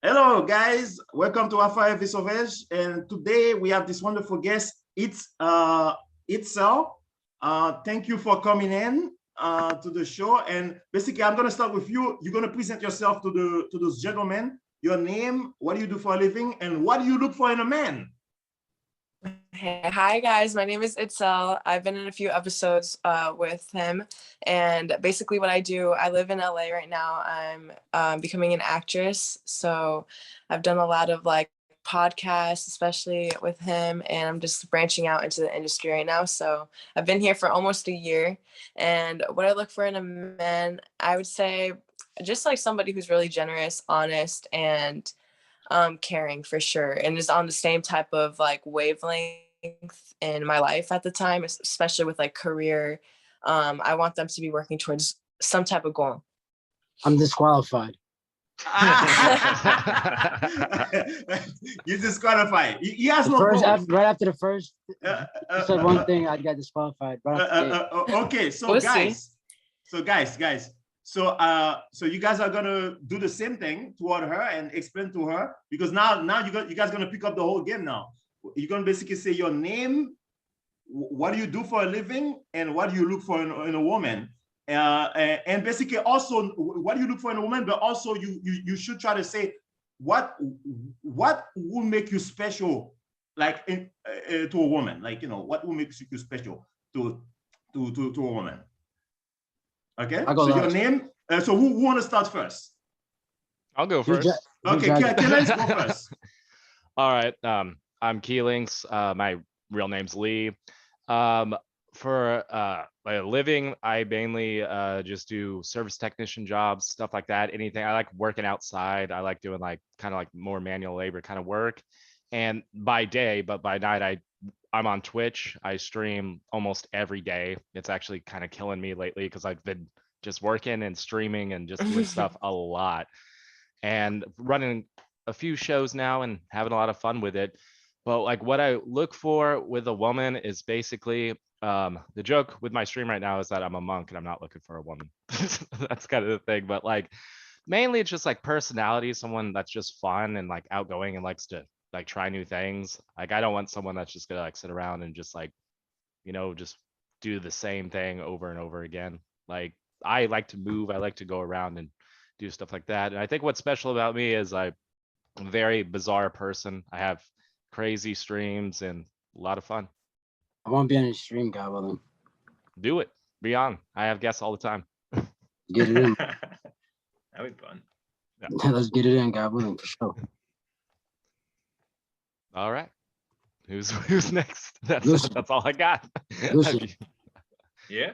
Hello, guys. Welcome to Affaires et Sauvage. And today we have this wonderful guest. It's Sal. Thank you for coming in to the show. And basically, I'm going to start with you. You're going to present yourself to those gentlemen. Your name, what do you do for a living, and what do you look for in a man? Hey, hi guys, my name is Itzel. I've been in a few episodes with him, and basically what I do, I live in LA right now. I'm becoming an actress, so I've done a lot of like podcasts, especially with him, and I'm just branching out into the industry right now. So I've been here for almost a year, and what I look for in a man, I would say just like somebody who's really generous, honest, and caring for sure, and is on the same type of like wavelength in my life at the time, especially with like career. I want them to be working towards some type of goal. I'm disqualified. You're disqualified. He has no first, goals. right after the first, you said one thing, I'd get disqualified. Okay, so We'll guys, so you guys are gonna do the same thing toward her and explain to her, because now you guys gonna pick up the whole game now. You're gonna basically say your name, what do you do for a living, and what do you look for in a woman, and basically also what do you look for in a woman, but also you should try to say what will make you special, like to a woman, like, you know, what will make you special to a woman. Okay, so your name. So who want to start first? I'll go first. Okay, let's go first. All right. I'm Keelings. My real name's Lee. For a living, I mainly just do service technician jobs, stuff like that. Anything. I like working outside. I like doing like kind of like more manual labor kind of work. And by day, but by night, I'm on Twitch. I stream almost every day. It's actually kind of killing me lately because I've been just working and streaming and just doing stuff a lot and running a few shows now and having a lot of fun with it. But like what I look for with a woman is basically the joke with my stream right now is that I'm a monk and I'm not looking for a woman. That's kind of the thing. But like mainly it's just like personality, someone that's just fun and like outgoing and likes to like try new things. Like I don't want someone that's just gonna like sit around and just like, you know, just do the same thing over and over again. Like I like to move, I like to go around and do stuff like that. And I think what's special about me is I'm a very bizarre person. I have crazy streams and a lot of fun. I won't be on your stream, God willing. Do it. Be on. I have guests all the time. Get it in. That'd be fun. Yeah. Let's get it in, God willing, for sure. All right. Who's next? That's all I got. Yeah.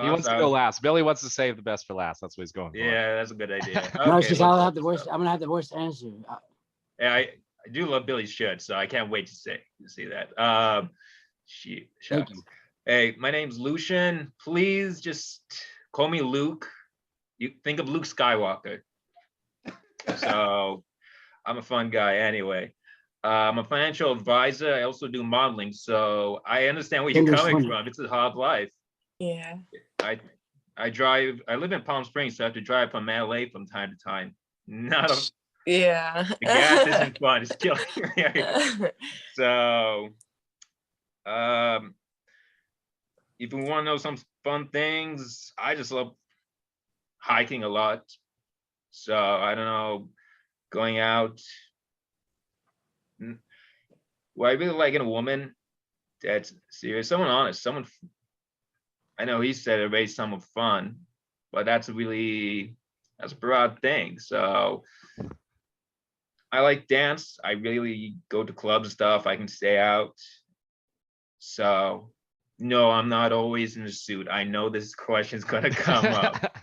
He wants to go last. Billy wants to save the best for last. That's what he's going for. Yeah, that's a good idea. Okay, no, it's just I'll have the worst. I'm gonna have the worst answer. Yeah, I do love Billy's shirt, so I can't wait to see that. Thank you. Hey, my name's Lucian. Please just call me Luke. You think of Luke Skywalker. So I'm a fun guy anyway. I'm a financial advisor. I also do modeling, so I understand where you're coming from. It's a hard life. Yeah. I live in Palm Springs, so I have to drive from LA from time to time. Yeah. The gas isn't fun. It's killing me. So, if you want to know some fun things, I just love hiking a lot. So I don't know, going out. What I really like in a woman that's serious, someone honest, someone. I know he said it raised someone fun, but that's a broad thing. So I like dance. I really go to clubs and stuff. I can stay out. So no, I'm not always in a suit. I know this question's gonna come up.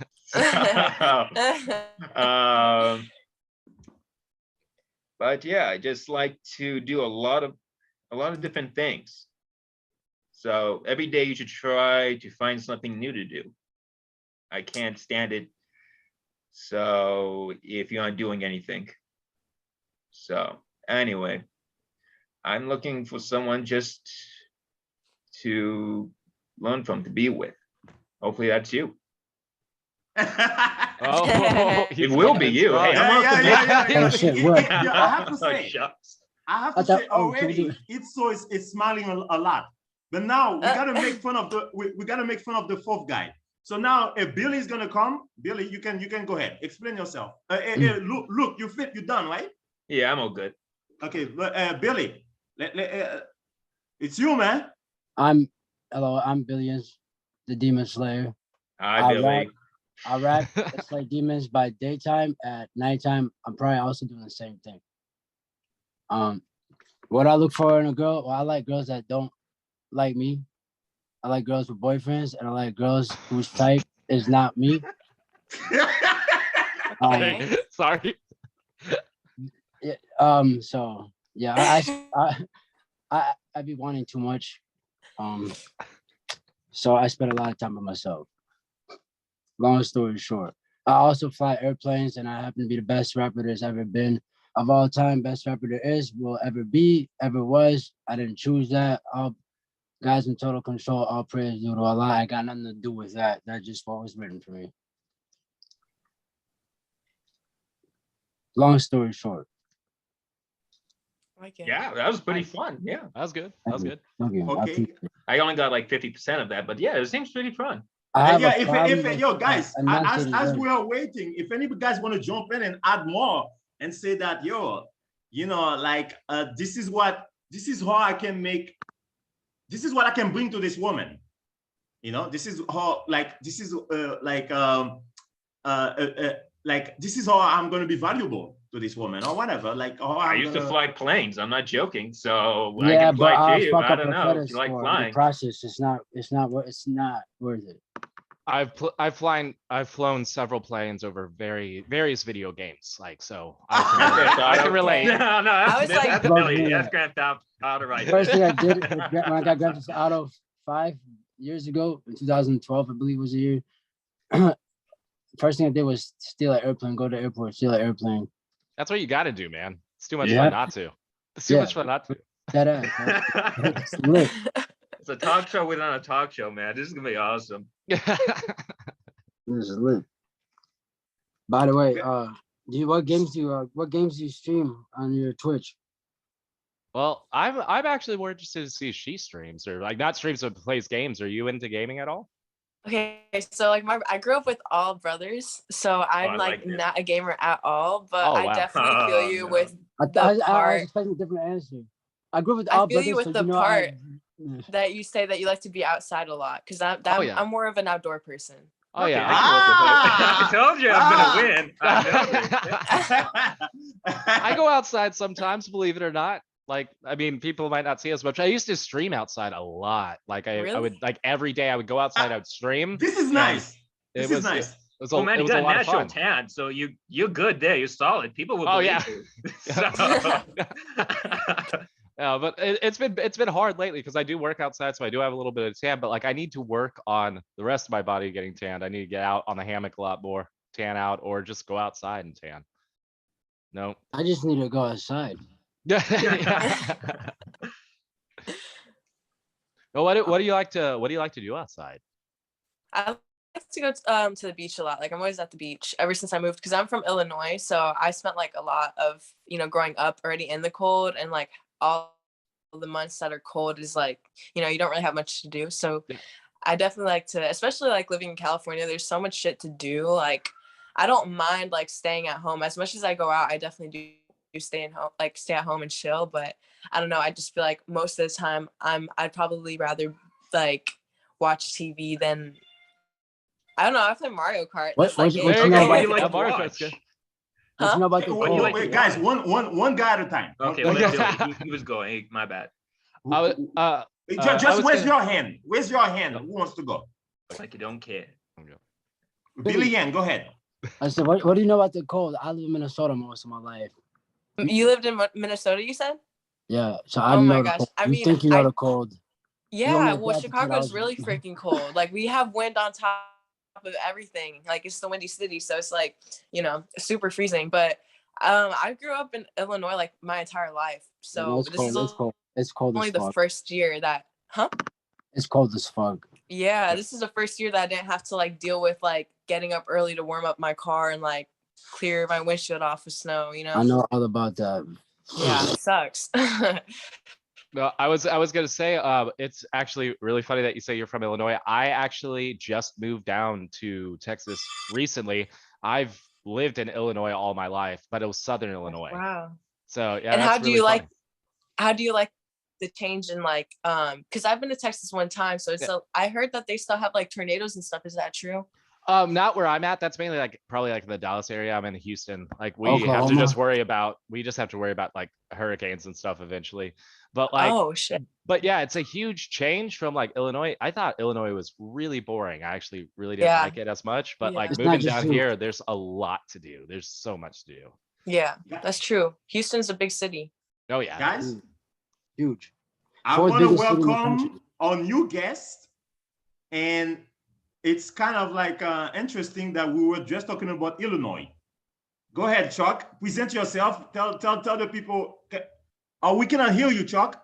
But yeah, I just like to do a lot of different things. So every day you should try to find something new to do. I can't stand it. So if you're not doing anything. So anyway, I'm looking for someone just to learn from, to be with. Hopefully that's you. Oh, It he's will coming be in you. Hey, strong. I'm off the bench. Oh, shit, what? Yeah, I have to Oh, say, shucks. I have I to thought- say oh, can we do already, it's so it's smiling a lot. But now we gotta make fun of the we gotta make fun of the fourth guy. So now if Billy's gonna come, Billy, you can go ahead. Explain yourself. Look, you done, right? Yeah, I'm all good. Okay, Billy, it's you, man. Hello, I'm Billions, the Demon Slayer. Hi, I Billy. I rap and slay demons by daytime. At nighttime, I'm probably also doing the same thing. What I look for in a girl, well, I like girls that don't like me. I like girls with boyfriends, and I like girls whose type is not me. Okay. Sorry. So yeah, I be wanting too much. So I spend a lot of time by myself. Long story short, I also fly airplanes, and I happen to be the best rapper there's ever been of all time. Best rapper there is, will ever be, ever was. I didn't choose that. All guys in total control. All praise due to Allah. I got nothing to do with that. That's just what was written for me. Long story short. Okay. Yeah, that was pretty fun. Yeah. That was good. That was good. Thank you. I Okay. appreciate it. I only got like 50% of that, but yeah, it seems pretty fun. I have Yeah, a problem if with, yo guys, enunciating as words. we are waiting, if any guys want to jump in and add more and say that like this is how I can make, this is what I can bring to this woman. This is how like this is like this is how I'm gonna be valuable to this woman or whatever. Like how I I'm used to gonna... fly planes. I'm not joking. So I Yeah, can but fly I'll too. fuck I up don't the know if feathers you like for the flying. process. It's not worth it. I've flown several planes over various video games, like, so I can relate. No, I was like- that's Billy. That's Grand Theft Auto right First there. thing I did when I got Grand Theft Auto 5 years ago, in 2012, I believe was the year. First thing I did was steal an airplane, go to the airport, steal an airplane. That's what you got to do, man. It's too much Yeah. fun not to. It's too Yeah. much fun not to. That ass. It's lit. It's a talk show within a talk show, man. This is gonna be awesome. This is lit. By the way, what games do you stream on your Twitch? Well, I'm actually more interested to see if she streams, or like not streams but plays games. Are you into gaming at all? Okay, so like I grew up with all brothers, so I'm I like like this. not a gamer at all, but Oh, I wow. definitely feel Oh, you no. with I the was part expecting a different answer. I grew up with I all feel brothers, you with so the you know part I, that you say that you like to be outside a lot, because Oh, yeah. I'm more of an outdoor person. Oh Okay, yeah. I can work with her. I told you I'm gonna win. I I go outside sometimes, believe it or not. Like, I mean, people might not see as much. I used to stream outside a lot. Like I Really? would like every day I would go outside, I would stream. This is nice. It This was is nice. It was Oh a, man, it you was a got a lot of natural fun. tan, so you're good there. You're solid. People will Oh, believe yeah. you. Yeah, but it's been hard lately because I do work outside, so I do have a little bit of tan. But like, I need to work on the rest of my body getting tanned. I need to get out on the hammock a lot more, tan out, or just go outside and tan. No. I just need to go outside. Yeah. Well, what do you like to do outside? I like to go to the beach a lot. Like I'm always at the beach ever since I moved, because I'm from Illinois, so I spent like a lot of growing up already in the cold, and like all the months that are cold is like you don't really have much to do. So Yeah. I definitely like to, especially like living in California, there's so much shit to do. Like I don't mind like staying at home as much as I go out. I definitely do stay at home and chill, but I don't know, I just feel like most of the time I'd probably rather like watch TV than, I don't know, I play Mario Kart. What- That's like what it. you know what do about you like Yeah, to Mario watch? Kart's good. What you Huh? know about the What do you cold? like to guys, watch? one guy at a time. Okay, One- well, let Billy. He was going. My bad. I would, I Just was raise gonna- your hand. Raise your hand. Who wants to go? Like you don't care. Billy Yang, go ahead. I said, what do you know about the cold? I live in Minnesota most of my life. You lived in Minnesota, you said? Yeah, so I Oh my know the gosh. cold. I You mean, think you know the cold? Yeah, make well, that between Chicago's us. really freaking cold. Like we have wind on top of everything. Like it's the windy city, so it's like, super freezing. But I grew up in Illinois like my entire life. Yeah, no, So it's this cold. is It's cold. It's cold only as the fuck. first year that It's cold as fuck. yeah, this is the first year that I didn't have to like deal with like getting up early to warm up my car and like clear my windshield off with snow, you know? I know all about that. Yeah, it sucks. No, I was gonna say, it's actually really funny that you say you're from Illinois. I actually just moved down to Texas recently. I've lived in Illinois all my life, but it was Southern Illinois. Wow. So yeah, And that's how do really you funny. how do you like the change in like, because I've been to Texas one time, so it's I heard that they still have like tornadoes and stuff. Is that true? Not where I'm at. That's mainly like probably like the Dallas area. I'm in Houston. Like we have to Oklahoma. just worry about like hurricanes and stuff eventually. But like, Oh shit. but yeah, it's a huge change from like Illinois. I thought Illinois was really boring. I actually really didn't Yeah. like it as much. But Yeah. like It's not moving just down you. here, there's a lot to do. There's so much to do. Yeah, that's true. Houston's a big city. Oh yeah. Guys, Huge. I Fourth want to biggest city in the welcome country. our new guest, and it's kind of like interesting that we were just talking about Illinois. Go ahead, Chuck. Present yourself. Tell the people. Oh, we cannot hear you, Chuck.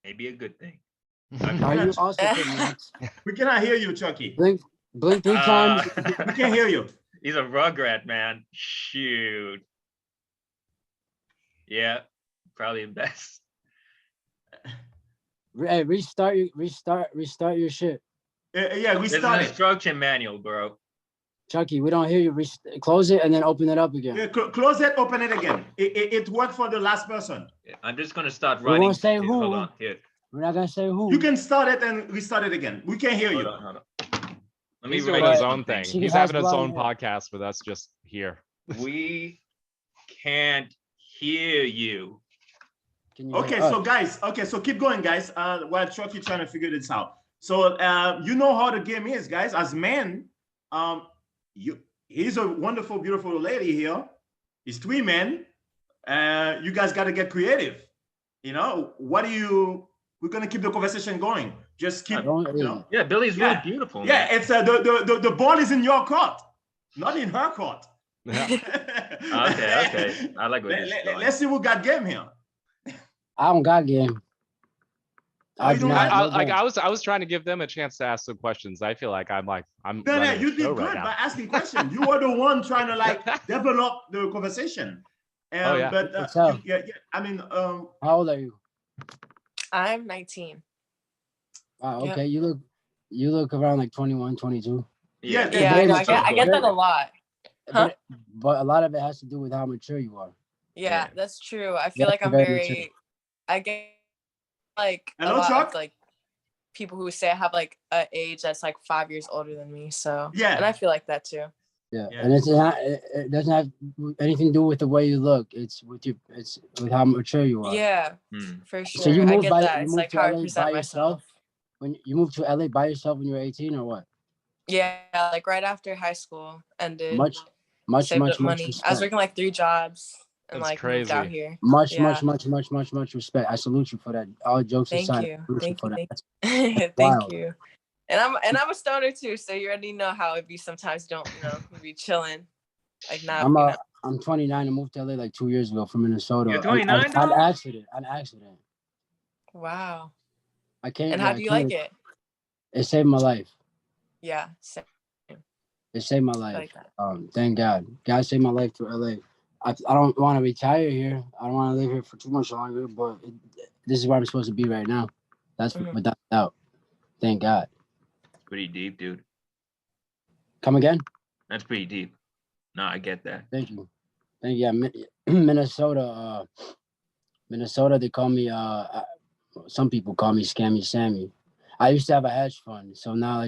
Maybe a good thing. Are you also from Max? We cannot hear you, Chucky. Blink 3 times. We can't hear you. He's a rugrat, man. Shoot. Yeah, probably the best. Hey, restart your shit. Yeah, we There's an started. instruction manual, bro. Chucky, we don't hear you. Close it and then open it up again. Yeah, close it, open it again. It worked for the last person. I'm just gonna start We running. won't say Here, who. Hold on. Here. We're not gonna say who. You can start it and restart it again. We can't hear Hold you. on. Let me He's write doing his something. own thing. She He's has having his own blonde podcast with us just here. We can't hear you. Can you Okay, hear us? so guys, so keep going, guys. While Chucky trying to figure this out. So you know how the game is, guys. As men, he's a wonderful, beautiful lady here. He's 3 men. You guys got to get creative. You know, we're gonna keep the conversation going. Just keep, you know. Yeah, Billy's Yeah. really beautiful. Yeah, Man. it's the ball is in your court, not in her court. Okay. I like what you're saying. Let's see who got game here. I don't got game. Oh, you don't got- I was trying to give them a chance to ask some questions. I feel like I'm No, running you the did show good right now. by asking questions. You were the one trying to like develop the conversation. Oh, yeah. But What's up? yeah, I mean, How old are you? I'm 19. Wow, Yep. okay. You look around like 21, 22. Yeah, Yeah, I know. I get that a lot. Huh? But a lot of it has to do with how mature you are. Yeah, Yeah. that's true. I feel Yeah, like I'm very very, I get like a Hello, lot Chuck? of like people who say I have like an age that's like 5 years older than me. So Yeah. and I feel like that too. Yeah. Yeah. And it doesn't have anything to do with the way you look. It's with how mature you are. Yeah, Hmm. for sure. So you I moved get by- that. you It's moved like to how I LA present by myself. When you moved to LA by yourself when you were 18 or what? Yeah, like right after high school ended. Much saved up money. I was respect. working like 3 jobs and That's like moved out crazy. here. Much Yeah. respect. I salute you for that. All jokes Thank aside, you. I salute Thank for you. that. Thank wild. you. And I'm a stoner too, so you already know how it be sometimes. Don't you be chilling, like not. I'm 29 and moved to LA like 2 years ago from Minnesota. You're 29, An dog? accident. Wow. I can't. And how do you like it? It saved my life. Yeah. Same. It saved my I life. like that. Thank God. God saved my life through LA. I don't want to retire here. I don't want to live here for too much longer, but this is where I'm supposed to be right now. That's Mhm. without doubt. Thank God. Pretty deep, dude. Come again? That's pretty deep. No, I get that. Thank you. Yeah, Minnesota. Minnesota. They call me. Some people call me Scammy Sammy. I used to have a hedge fund, so now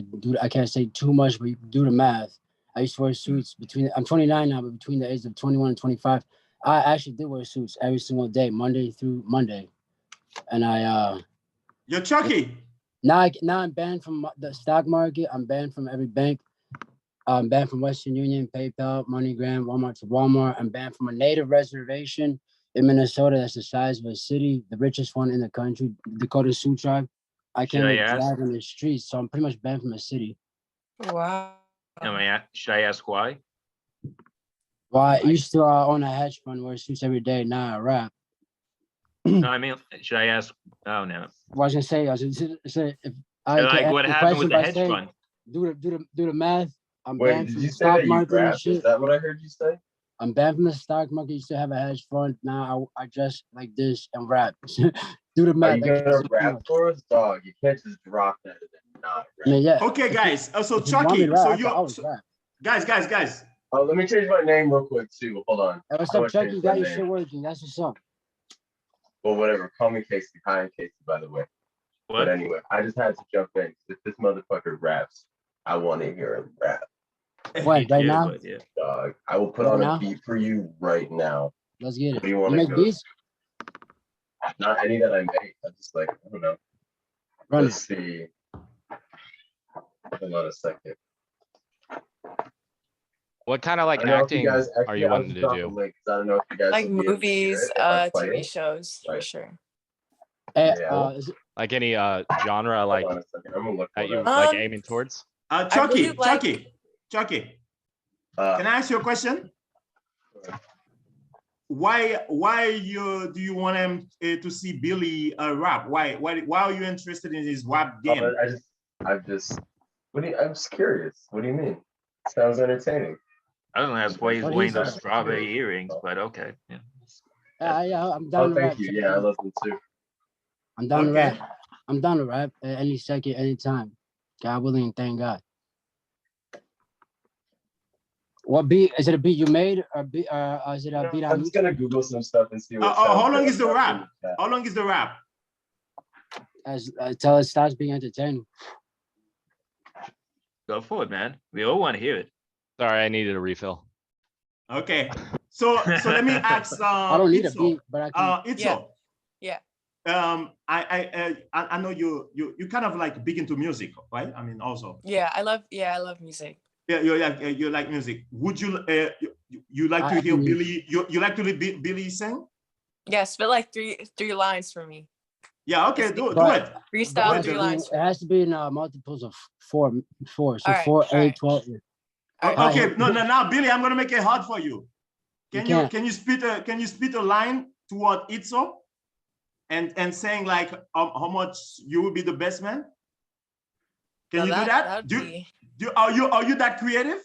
I can't say too much, but you can do the math. I used to wear suits I'm 29 now, but between the ages of 21 and 25, I actually did wear suits every single day, Monday through Monday. And You're Chucky. now I'm banned from the stock market. I'm banned from every bank. I'm banned from Western Union, PayPal, MoneyGram, Walmart to Walmart. I'm banned from a native reservation in Minnesota that's the size of a city, the richest one in the country, Dakota Sioux tribe. I can't Should I even ask? drive in the streets, so I'm pretty much banned from the city. Wow. Should I ask why? Well, I used to own a hedge fund, wear suits every day. Now I rap. No, I mean, should I ask? Oh no. What I was gonna say, if I Like, can what answer the happened with question the by hedge saying, fund? do the math. I'm Wait, banned did from you the say that stock you market and rap? Is shit. that what I heard you say? I'm banned from the stock market. Used to have a hedge fund. Now I dress like this and rap. Do the Are math. you That can't gonna be too rap much. for us, dog? You can't just drop that and then not I mean, rap. yeah. Okay, guys. So If you want me Chucky, to rap, so I can you, always rap. guys. Oh, let me change my name real quick too. Hold on. Hey, what's I up, wanna Chuck? change You my got your name. shit working. That's what's up. Well, whatever. Call me Casey. Hi, I'm Casey, by the way. But What? anyway, I just had to jump in. If this motherfucker raps, I want to hear him rap, When? Right Yeah, now? but yeah. dog. I will put Right on now? a beat for you right now. Let's get What it. do you You want to make go? beats? Not any that I make. I just like, I don't know. Run Let's it. see. Hold on a second. What kind of like I don't know if you acting guys are actually, you I'll wanting just to drop a do? link because I don't know if you guys Like will be able to hear movies, it if I play TV it. shows for Right. sure. Hey, Yeah. is it, Like any genre like Hold on a second. I'm gonna look that for you that. like aiming towards? Chucky, really like- Chucky. Uh, Can I ask you a question? Why do you want him to see Billy rap? Why are you interested in his rap game? I'm just curious. What do you mean? Sounds entertaining. I don't know. That's why he's What wearing he those said. strawberry earrings, but okay. Yeah. yeah, I'm down Oh, to thank rap. you. Yeah, I love them too. I'm down to Okay. rap. I'm down to rap at any second, anytime. God willing, thank God. What beat? Is it a beat you made or beat? Is it a beat I'm on just gonna Google some stuff and see what. How sounds long good. is the rap? How long is the rap? until it starts being entertaining? Go for it, man. We all want to hear it. Sorry, I needed a refill. Okay. So let me ask. I don't need a Itzo. beat, but I can. Itzo. Yeah. I know you kind of like big into music, right? I mean, also. Yeah, I love music. Yeah, you like music. Would you you like to I hear can- Billy? You like to hear Billy sing? Yeah, spit like three lines for me. Yeah. Okay. Do But- it. Freestyle It 3 lines. it has to be in multiples of four. So All right, 4, 8, all right. 12. All right. Okay. No. Now, Billy, I'm gonna make it hard for you. You can't. Can you spit a line toward Itzo, and saying like how much you will be the best man? Can Now you do that? That'd be... Are you that creative?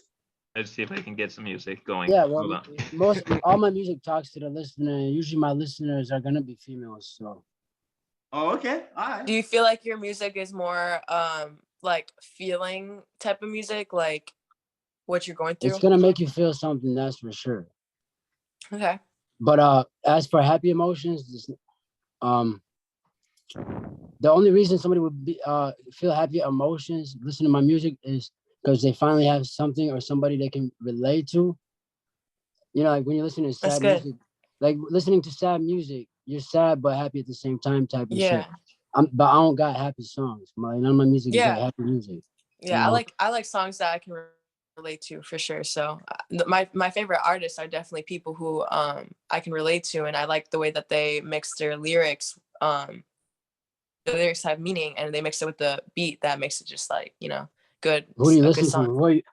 Let's see if I can get some music going. Yeah, Hold well, on. all my music talks to the listener. And usually, my listeners are gonna be females. So Oh, okay. All right. Do you feel like your music is more like feeling type of music, like what you're going through? it's gonna make you feel something. That's for sure. Okay. But as for happy emotions, the only reason somebody would be feel happy emotions, listen to my music, is because they finally have something or somebody they can relate to. You know, like when you're listening to That's sad good. music, like listening to sad music, you're sad but happy at the same time type of Yeah. shit. But I don't got happy songs. None of my music is Yeah. like happy music. Yeah, You know? I like songs that I can relate to for sure. So my favorite artists are definitely people who I can relate to, and I like the way that they mix their lyrics. The lyrics have meaning, and they mix it with the beat that makes it just like, you know, good. Who do you a good listen to? song. Who are your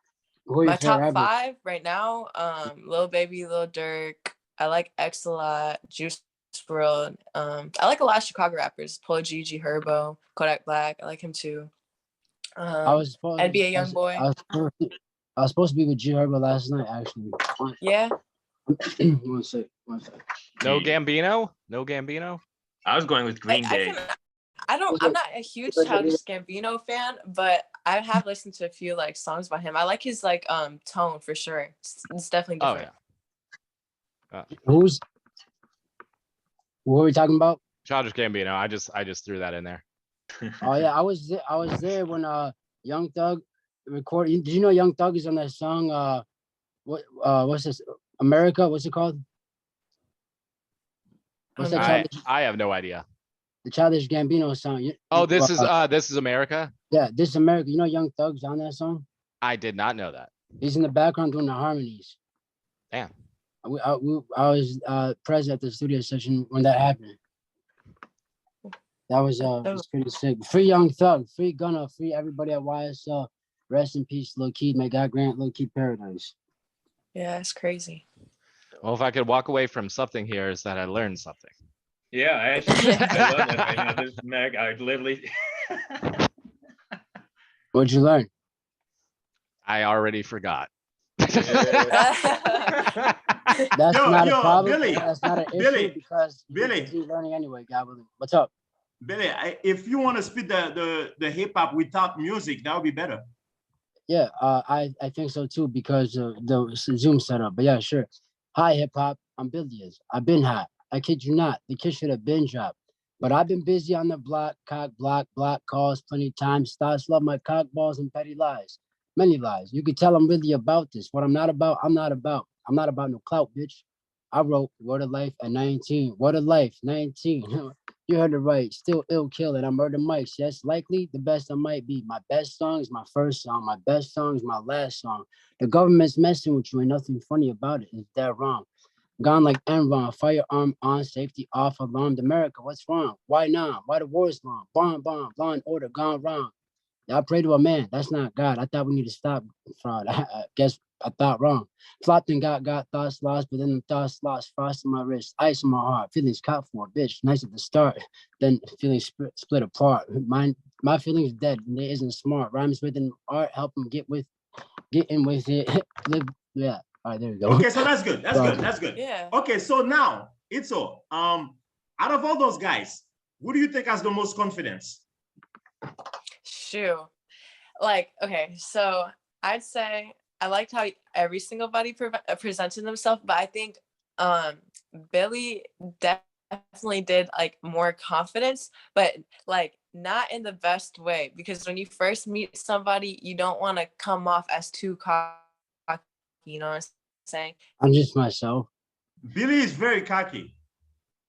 My favorite top rappers? 5 right now, Lil Baby, Lil Durk. I like X a lot, Juice WRLD. I like a lot of Chicago rappers, Polo G, Herbo, Kodak Black. I like him too. I was supposed, NBA Youngboy. I was supposed to be with G Herbo last night, actually. Yeah. One sec. No Yeah. Gambino? No Gambino? I was going with Green Day. I'm not a huge Childish Gambino fan, but I have listened to a few like songs by him. I like his like tone for sure. It's definitely Oh different. yeah. Who are we talking about? Childish Gambino. I just threw that in there. Oh yeah, I was there when Young Thug recorded. Did you know Young Thug is on that song? What's this? America? What's it called? What's that? I have no idea. The Childish Gambino song. Oh, this is America? Yeah, This is America. You know Young Thug's on that song? I did not know that. He's in the background doing the harmonies. Damn. I was present at the studio session when that happened. That was pretty sick. Free Young Thug, free Gunna, free everybody at YSL. Rest in peace, Lil Keith. May God grant Lil Keith paradise. Yeah, it's crazy. Well, if I could walk away from something here, is that I learned something. Yeah, I actually I love that. You know, this Meg, I literally What'd you learn? I already forgot. That's not a problem. Billy, That's not an issue Billy, because you're Billy. busy learning anyway, God willing. What's up? Billy, if you want to spit the hip hop without music, that would be better. Yeah, I think so too because of the Zoom setup. But yeah, sure. Hi, hip hop. I'm Billions. I've been hot. I kid you not. The kid should have been dropped. But I've been busy on the block, block calls plenty times. Thoughts love my cock balls and petty lies. Many lies. You could tell I'm really about this. What I'm not about, I'm not about. I'm not about no clout, bitch. I wrote Word of Life at 19. Word of Life, 19. You heard it right. Still ill killing. I murder mics. Yes, likely the best I might be. My best song is my first song. My best song is my last song. The government's messing with you. Ain't nothing funny about it. Is that wrong? Gone like Enron. Firearm on. Safety off. Alarmed. America. What's wrong? Why not? Why the war's long? Bomb. Law and order gone wrong. I pray to a man. That's not God. I thought we need to stop fraud. I guess I thought wrong. Flopped and got thoughts lost, but then the thoughts lost. Frost in my wrist, ice in my heart. Feelings caught for a bitch. Nice at the start, then feelings split apart. My feelings dead. And it isn't smart. Rhymes within art. Help them get in with it. Live. Yeah. All right. There we go. Okay, so that's good. That's good. Yeah. Okay, so now it's all. Out of all those guys, who do you think has the most confidence? Shoot. Like, okay, so I'd say I liked how every single buddy presented themselves, but I think Billy definitely did like more confidence, but like not in the best way, because when you first meet somebody, you don't want to come off as too cocky, you know what I'm saying? I'm just myself. Billy is very cocky.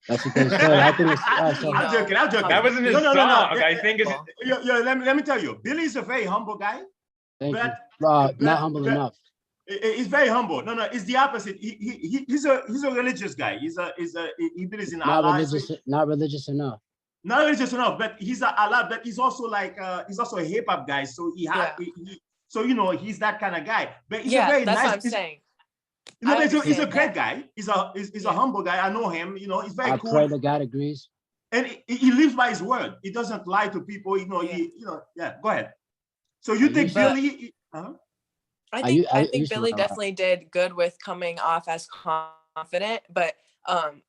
That's what they say. I think it's I'm joking. That wasn't his song. I think it's. Let me tell you, Billy is a very humble guy. Thank but, you. Not humble enough. He's very humble. No, it's the opposite. He's a religious guy. He believes in Allah. Not religious enough. Not religious enough, but he's a Allah. But he's also like he's also a hip hop guy. So so you know he's that kind of guy. But he's a very that's nice. What I'm saying. You know, he's a great guy. He's a humble guy. I know him. You know, he's very cool. I pray that God agrees. And he lives by his word. He doesn't lie to people. You know, Go ahead. So you think Billy? I think Billy definitely did good with coming off as confident, but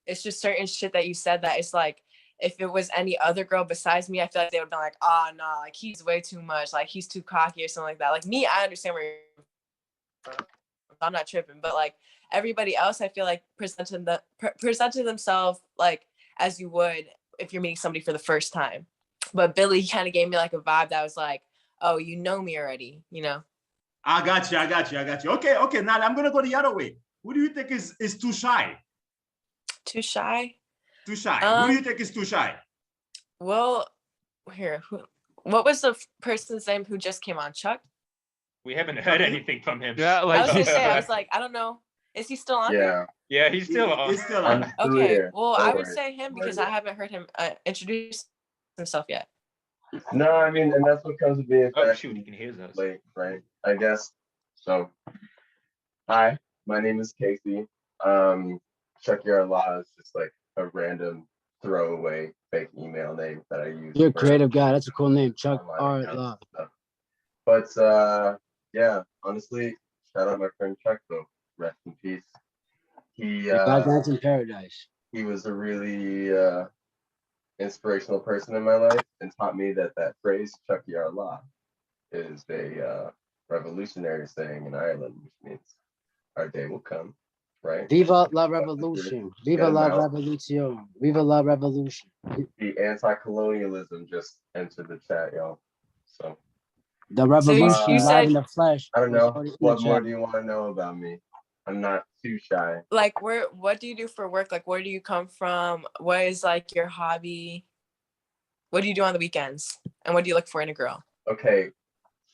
it's just certain shit that you said that it's like, if it was any other girl besides me, I feel like they would be like, oh no, like he's way too much, like he's too cocky or something like that. Like me, I understand where you're from. I'm not tripping, but like everybody else, I feel like presented themselves like as you would if you're meeting somebody for the first time. But Billy kind of gave me like a vibe that was like, oh, you know me already, you know? I got you. Okay. Now I'm gonna go the other way. Who do you think is too shy? Too shy? Too shy. Who do you think is too shy? Well, what was the person's name who just came on? Chuck? We haven't heard anything from him. Yeah, like I was gonna say, I was like, I don't know. Is he still on? Yeah, he's still on. He's still on. Okay, well, I would say him because I haven't heard him introduce himself yet. No, I mean, and that's what comes with being shoot, you can hear us. late, right? I guess. So, hi, my name is Casey. Chuck Your Law is just like a random throwaway fake email name that I use. You're a creative guy. That's a cool name, Chuck R. Law. But yeah, honestly, shout out my friend Chuck though. Rest in peace. God's in paradise. He was a really inspirational person in my life and taught me that phrase Chuck Your Law is a revolutionary saying in Ireland, which means our day will come, right? Viva la revolution. Viva la revolution. Viva la revolution. The anti-colonialism just entered the chat, y'all. So the revolution you live in the flesh. I don't know. What more do you want to know about me? I'm not too shy. Like, what do you do for work? Like, where do you come from? What is like your hobby? What do you do on the weekends? And what do you look for in a girl? Okay,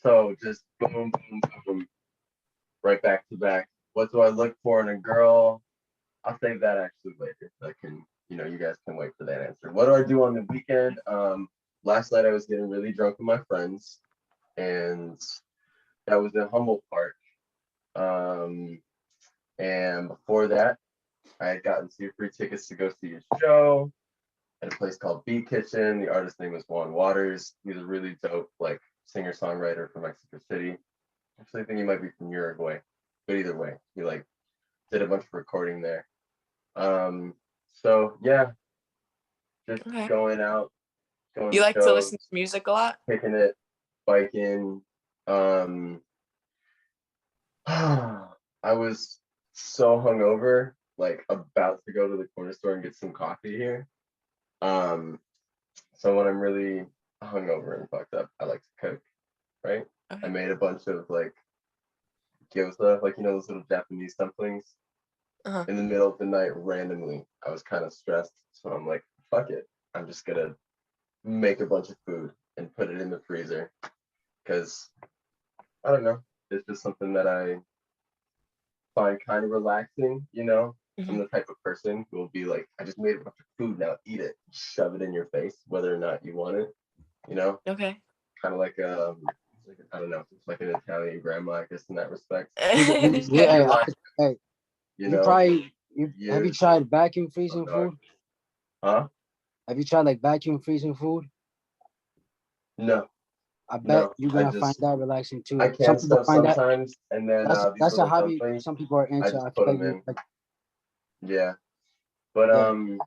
so just boom, right back to back. What do I look for in a girl? I'll save that actually later. You guys can wait for that answer. What do I do on the weekend? Last night I was getting really drunk with my friends, and that was in Humboldt Park. And before that, I had gotten 2 free tickets to go see a show at a place called Beat Kitchen. The artist's name was Juan Waters. He's a really dope, like, singer-songwriter from Mexico City. actually think he might be from Uruguay, but either way, he like did a bunch of recording there. So yeah, just Okay. going out, going You to like to shows, listen to music a lot? kicking it, biking. I was so hungover, like about to go to the corner store and get some coffee here. So when I'm really hungover and fucked up, I like to cook, right? I Okay. made a bunch of like gyoza, like you know those little Japanese dumplings. Uh-huh. In the middle of the night, randomly, I was kind of stressed, so I'm like, fuck it, I'm just gonna make a bunch of food and put it in the freezer, because I don't know, it's just something that I find kind of relaxing, you know. I'm the type of person who will be like, I just made a bunch of food, now eat it, shove it in your face, whether or not you want it, you know. Okay. Kind of like I don't know, it's like an Italian grandma, I guess, in that respect. Yeah, hey, You you know, probably have you years tried vacuum of freezing dog. food? Huh? Have you tried like vacuum freezing food? No, I bet no, you're I gonna find just that relaxing too. I Some can people stuff find that sometimes, and then these that's a little hobby dumplings, some people are I into. just I put feel them in. like Yeah, but yeah.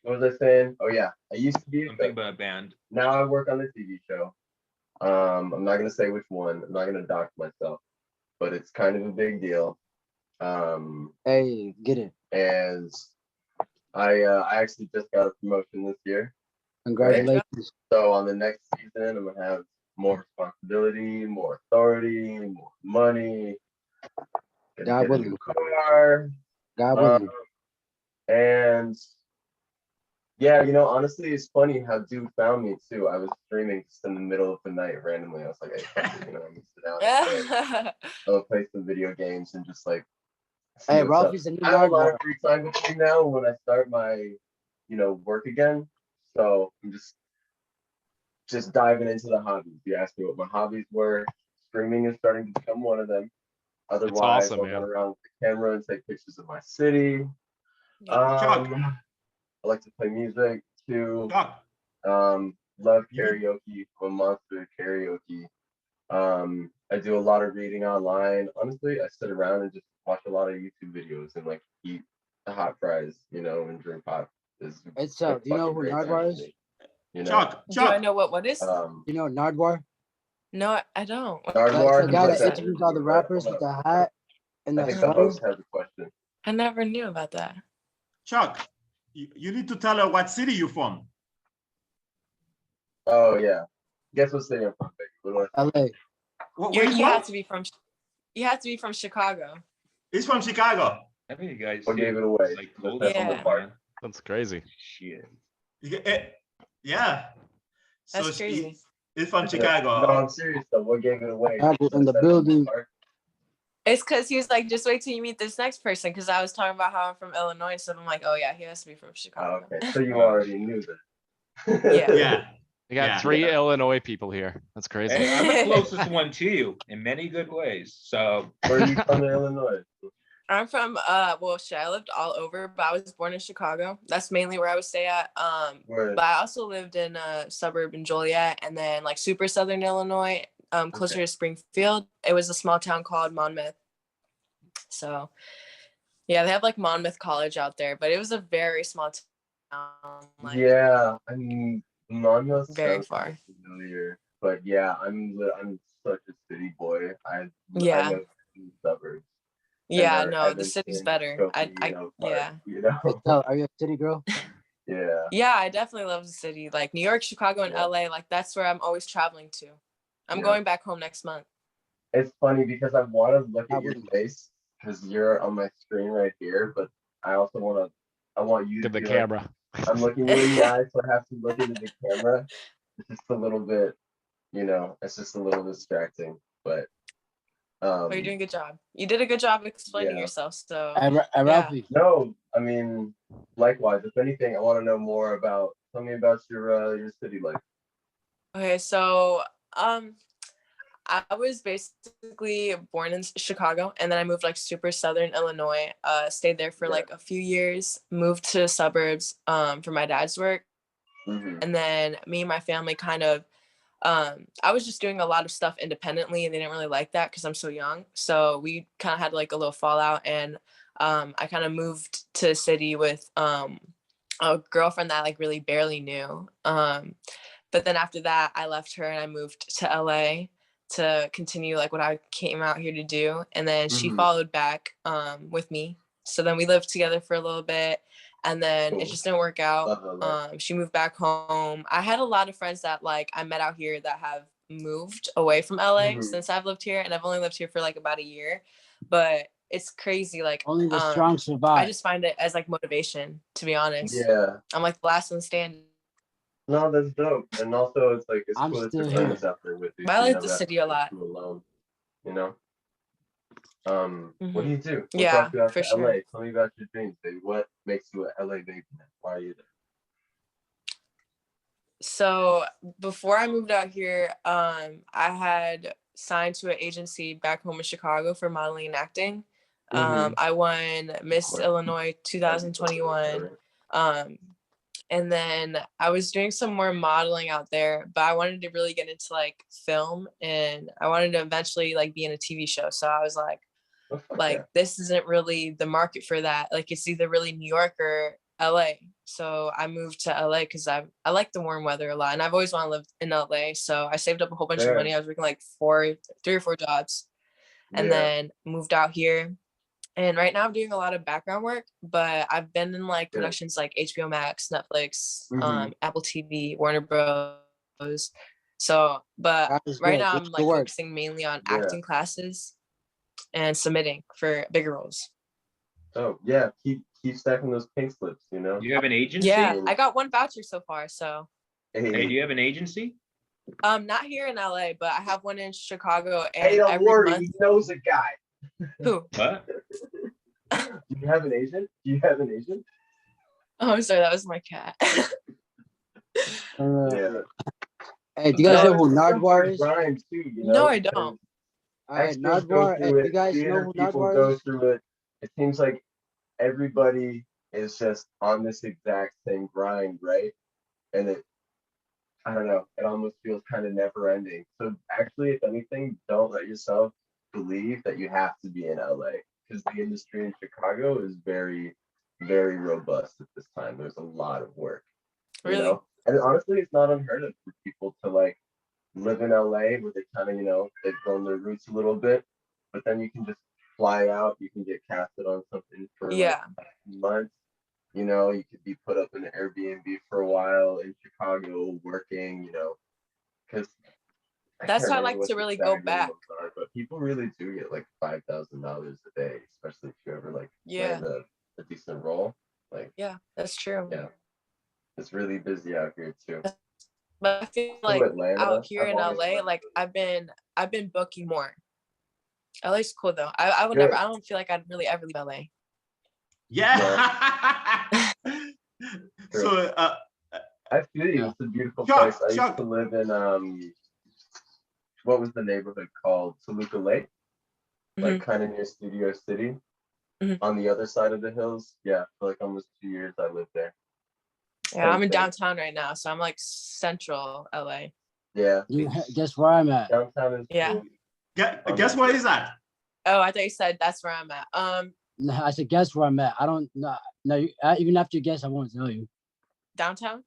what was I saying? Oh yeah, I used to be a Something cook. about a band. Now I work on the TV show. I'm not gonna say which one. I'm not gonna dox myself, but it's kind of a big deal. Hey, get it. And I actually just got a promotion this year. Congratulations. So on the next season, I'm gonna have more responsibility, more authority, more money. Gonna God get a willing. new car. God Um, willing. and yeah, you know, honestly, it's funny how dude found me too. I was streaming just in the middle of the night randomly. I was like, hey, fuck it, you know, I'm gonna sit down and I'll play some video games and just like see Hey, what's up. Ralphie's a new I have a lot Nardwar. of free time between now and when I start my, you know, work again. So I'm just diving into the hobbies. You asked me what my hobbies were. Streaming is starting to become one of them. Otherwise, awesome, I'll man. run around with the camera and take pictures of my city. Chuck, I like to play music too. Chuck, Love you- karaoke. I'm a monster at karaoke. I do a lot of reading online. Honestly, I sit around and just watch a lot of YouTube videos and like eat the hot fries, you know, and drink hot. Is It's a do you know fucking who great time Nardwar for is? me, you know. Chuck, Do I Chuck. know what is? You know Nardwar? No, I don't. That's Nardwar, the guy what's that that? interviews all the rappers with the hat and I the think the sweater. host has a question. I never knew about that. Chuck, you need to tell her what city you're from. Oh yeah. Guess what city I'm from, baby? What do I LA. Where you You from? have to be from. You have to be from Chicago. He's from Chicago. I think you guys What gave it away? like Let's cold have Yeah. the part. That's crazy. Shit. Yeah. So That's crazy. He's from No, Chicago. I'm serious though. What gave it away? Chicago in the Let's have building. part. It's because he was like, just wait till you meet this next person. Because I was talking about how I'm from Illinois, so I'm like, oh yeah, he has to be from Oh, Chicago. okay. So you already knew that. Yeah. Yeah. You got Yeah. 3 Illinois people here. That's crazy. Hey, I'm the closest one to you in many good ways. So Where are you from in Illinois? I'm from well, shit, I lived all over, but I was born in Chicago. That's mainly where I would stay at. Where? But I also lived in a suburb in Joliet, and then like super southern Illinois, closer to Springfield. It was a small town called Monmouth. So yeah, they have like Monmouth College out there, but it was a very small town. Like, Yeah, I mean, Monmouth very sounds far. familiar, but yeah, I'm such a city boy. I Yeah. live in the suburbs. Yeah, Never no, the haven't city's been better. Skokie, I you know, part, yeah. you know? Are you a city girl? Yeah. Yeah, I definitely love the city. Like New York, Chicago, and Yeah. LA, like that's where I'm always traveling to. I'm Yeah. going back home next month. It's funny because I want to look I at your wouldn't. face because you're on my screen right here, but I also I want you to To the be camera. like, I'm looking you in the eyes, so I have to look into the camera. It's just a little bit, you know, it's just a little distracting, but But you're doing a good job. You did a good job explaining Yeah. yourself. So Hey, Ralphie. no, I mean, likewise. If anything, I want to know more about. Tell me about your city life. okay, so I was basically born in Chicago, and then I moved like super southern Illinois. Stayed there for Yeah. like a few years. Moved to suburbs for my dad's work, Mm-hmm. and then me and my family kind of I was just doing a lot of stuff independently, and they didn't really like that because I'm so young. So we kind of had like a little fallout, and I kind of moved to the city with a girlfriend that I like really barely knew. But then after that, I left her and I moved to LA to continue like what I came out here to do. And then she followed back with me. So then we lived together for a little bit, and then it just didn't work out. She moved back home. I had a lot of friends that like I met out here that have moved away from LA since I've lived here, and I've only lived here for like about a year. But it's crazy. Like Only the strong survive. I just find it as like motivation, to be honest. Yeah. I'm like the last one standing. No, that's dope. And also, it's like it's I'm cool that still your friend is out there with you. But I so you like never the have to city a feel lot. too alone, you know. What do you do? What Yeah, brought you out for to sure. LA? Tell me about your dreams, baby. What makes you an LA baby? Why are you there? So before I moved out here, I had signed to an agency back home in Chicago for modeling and acting. I won Miss Illinois 2021. And then I was doing some more modeling out there, but I wanted to really get into like film, and I wanted to eventually like be in a TV show. So I was like, this isn't really the market for that. Like it's either really New York or LA. So I moved to LA because I like the warm weather a lot, and I've always wanted to live in LA. So I saved up a whole bunch of money. I was working like 3 or 4 jobs, and then moved out here. And right now I'm doing a lot of background work, but I've been in like productions like HBO Max, Netflix, Apple TV, Warner Bros. So, but right now I'm like focusing mainly on acting classes and submitting for bigger roles. Oh yeah, keep stacking those pink slips, you know. Do you have an agency? Yeah, I got 1 voucher so far. So. Hey, do you have an agency? Not here in LA, but I have one in Chicago. And hey, don't every worry, month... he knows a guy. Who? What? Do you have an agent? Oh, I'm sorry, that was my cat. Yeah. Hey, do you guys know who Nardwar is? Too, you know? No, I don't. All right, Nardwar. Hey, you guys know who Nardwar go is? through it. It seems like everybody is just on this exact same grind, right? And I don't know, it almost feels kind of never ending. So actually, if anything, don't let yourself believe that you have to be in LA, because the industry in Chicago is very, very robust at this time. There's a lot of work. Really? You know? And honestly, it's not unheard of for people to like live in LA where they kind of, you know, they've grown their roots a little bit, but then you can just fly out, you can get casted on something for like months. You know, you could be put up in an Airbnb for a while in Chicago working, you know, because that's how I like to really go back. But people really do get like $5,000 a day, especially if you ever like land a decent role. Like that's true. Yeah, it's really busy out here too. But I feel like out here in LA, like I've been booking more. LA's cool though. I would never. I don't feel like I'd really ever leave LA. Yeah. So I feel you. It's a beautiful place. I used to live in what was the neighborhood called? Toluca Lake, like kind of near Studio City, on the other side of the hills. Yeah, for like almost 2 years I lived there. Yeah, I'm in downtown right now, so I'm like central LA. Yeah. Guess where I'm at? Downtown is cool. Guess where is that? Oh, I thought you said that's where I'm at. No, I said guess where I'm at. I don't know. No, even after you guess, I won't tell you. Downtown?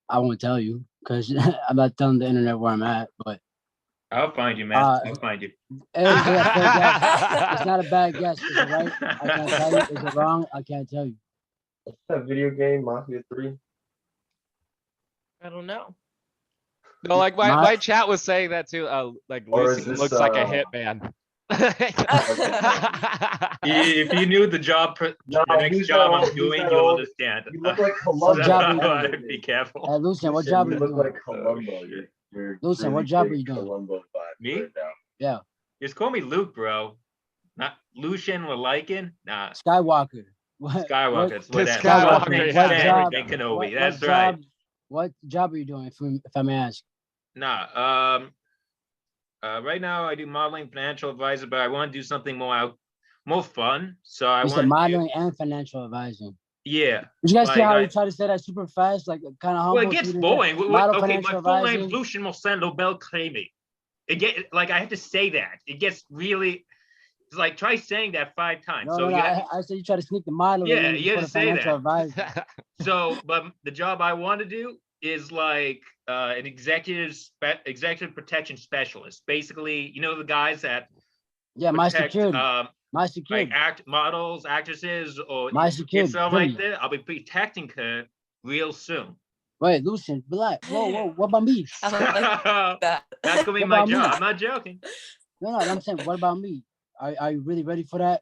I won't tell you because I'm not telling the internet where I'm at. But I'll find you, man. I'll find you. It's not a bad guess. Is it right? I can't tell you. Is it wrong? I can't tell you. What's that video game, Mafia 3? I don't know. No, like my chat was saying that too. Like Lucy looks like a hitman. If you knew the next job I'm doing, you'll understand. You look like Columbo. So, be careful. Hey, Lucian, what job are you look doing? like Columbo. Lucian, what job are you doing? Columbo Me? right now. Yeah. Just call me Luke, bro. Not Lucian or Lycan. Nah. Skywalker. What? Skywalker. That's what that Skywalker. Than Kenobi. That's right. What job are you doing, if I may ask? Nah. Right now I do modeling, financial advisor, but I want to do something more fun. So I want modeling and financial advising. Yeah. Did you guys see Like, how he tried to say that super fast, like kind of humble? Well, it gets boring. Okay, my full name Lucian Mosendo Belcreme. It get like I have to say that. It gets really. It's like try saying that 5 times. No, I said you try to sneak the model. Yeah, you have to say that. Advisor. So, but the job I want to do is like an executive protection specialist. Basically, you know the guys that my security. My like security. models, actresses, or my security. Stuff like that. I'll be protecting her real soon. Wait, Lucian, relax. Whoa, what about me? I like that. That's gonna be my job. I'm not joking. No, I'm saying, what about me? Are you really ready for that?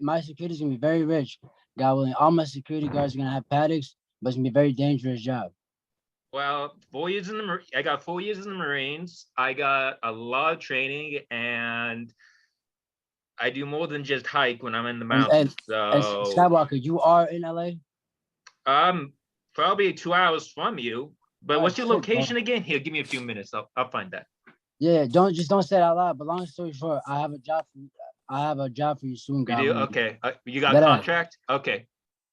My security is gonna be very rich. God willing, all my security guards are gonna have paddocks, but it's gonna be a very dangerous job. Well, 4 years in the I got 4 years in the Marines. I got a lot of training, and I do more than just hike when I'm in the mountains. And Skywalker, you are in LA? I'm probably 2 hours from you. But what's your location again? Here, give me a few minutes. I'll find that. Yeah, don't say it out loud. But long story short, I have a job for you. I have a job for you soon, guys. You do? Okay. You got a contract? Okay.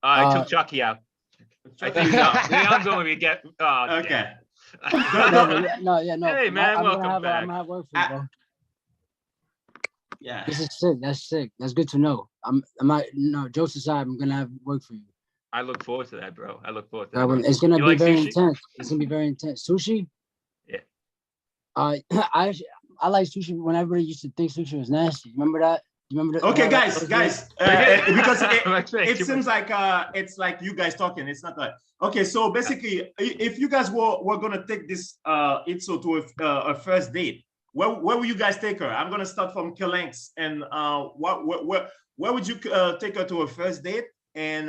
I took Chucky out. I think I'm going to get. Okay. No. Hey man, welcome back. I'm gonna have work for you, bro. Yeah. This is sick. That's sick. That's good to know. I'm not. No, jokes aside, I'm gonna have work for you. I look forward to that, bro. I look forward to that. It's gonna be like very sushi? intense. It's gonna be very intense. Sushi? Yeah. I like sushi when everybody used to think sushi was nasty. Remember that? You remember that? Okay, guys, because it seems like it's like you guys talking. It's not like okay. So basically, if you guys were gonna take this Itzo to a first date, where would you guys take her? I'm gonna start from Kilinks, and where would you take her to a first date, and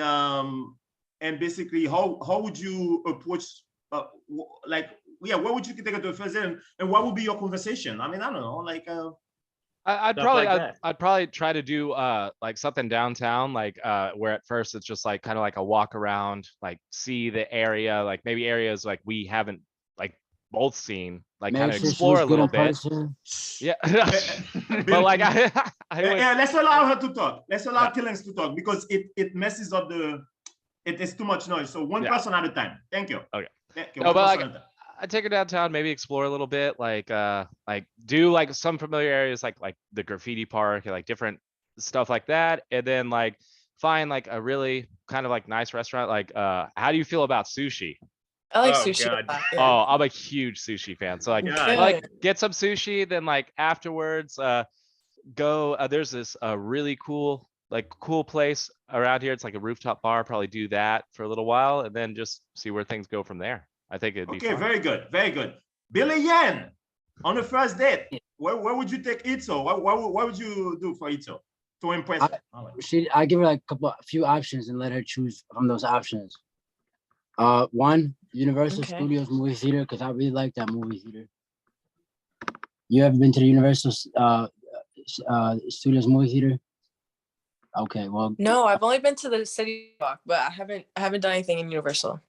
basically how would you approach where would you take her to a first date, and what would be your conversation? I mean, I don't know, like. I'd probably try to do like something downtown, like where at first it's just like kind of like a walk around, like see the area, like maybe areas like we haven't like both seen, like kind of explore a little bit. Yeah. But like let's allow her to talk. Let's allow Killings to talk because it messes up it is too much noise. So one person at a time. Thank you. Okay. No, but like I take her downtown, maybe explore a little bit, like do like some familiar areas like the graffiti park and like different stuff like that, and then like find like a really kind of like nice restaurant. Like how do you feel about sushi? I like sushi. Oh, I'm a huge sushi fan. So like get some sushi, then like afterwards go there's this really cool place around here. It's like a rooftop bar. Probably do that for a little while and then just see where things go from there. I think it'd be fun. Very good. Billy Yan, on the first date, where would you take Itzo? What would you do for Itzo to impress her? I give her like a few options and let her choose from those options. One, Universal Studios movie theater, because I really like that movie theater. You ever been to the Universal Studios movie theater? Okay, well. No, I've only been to the City Walk, but I haven't done anything in Universal.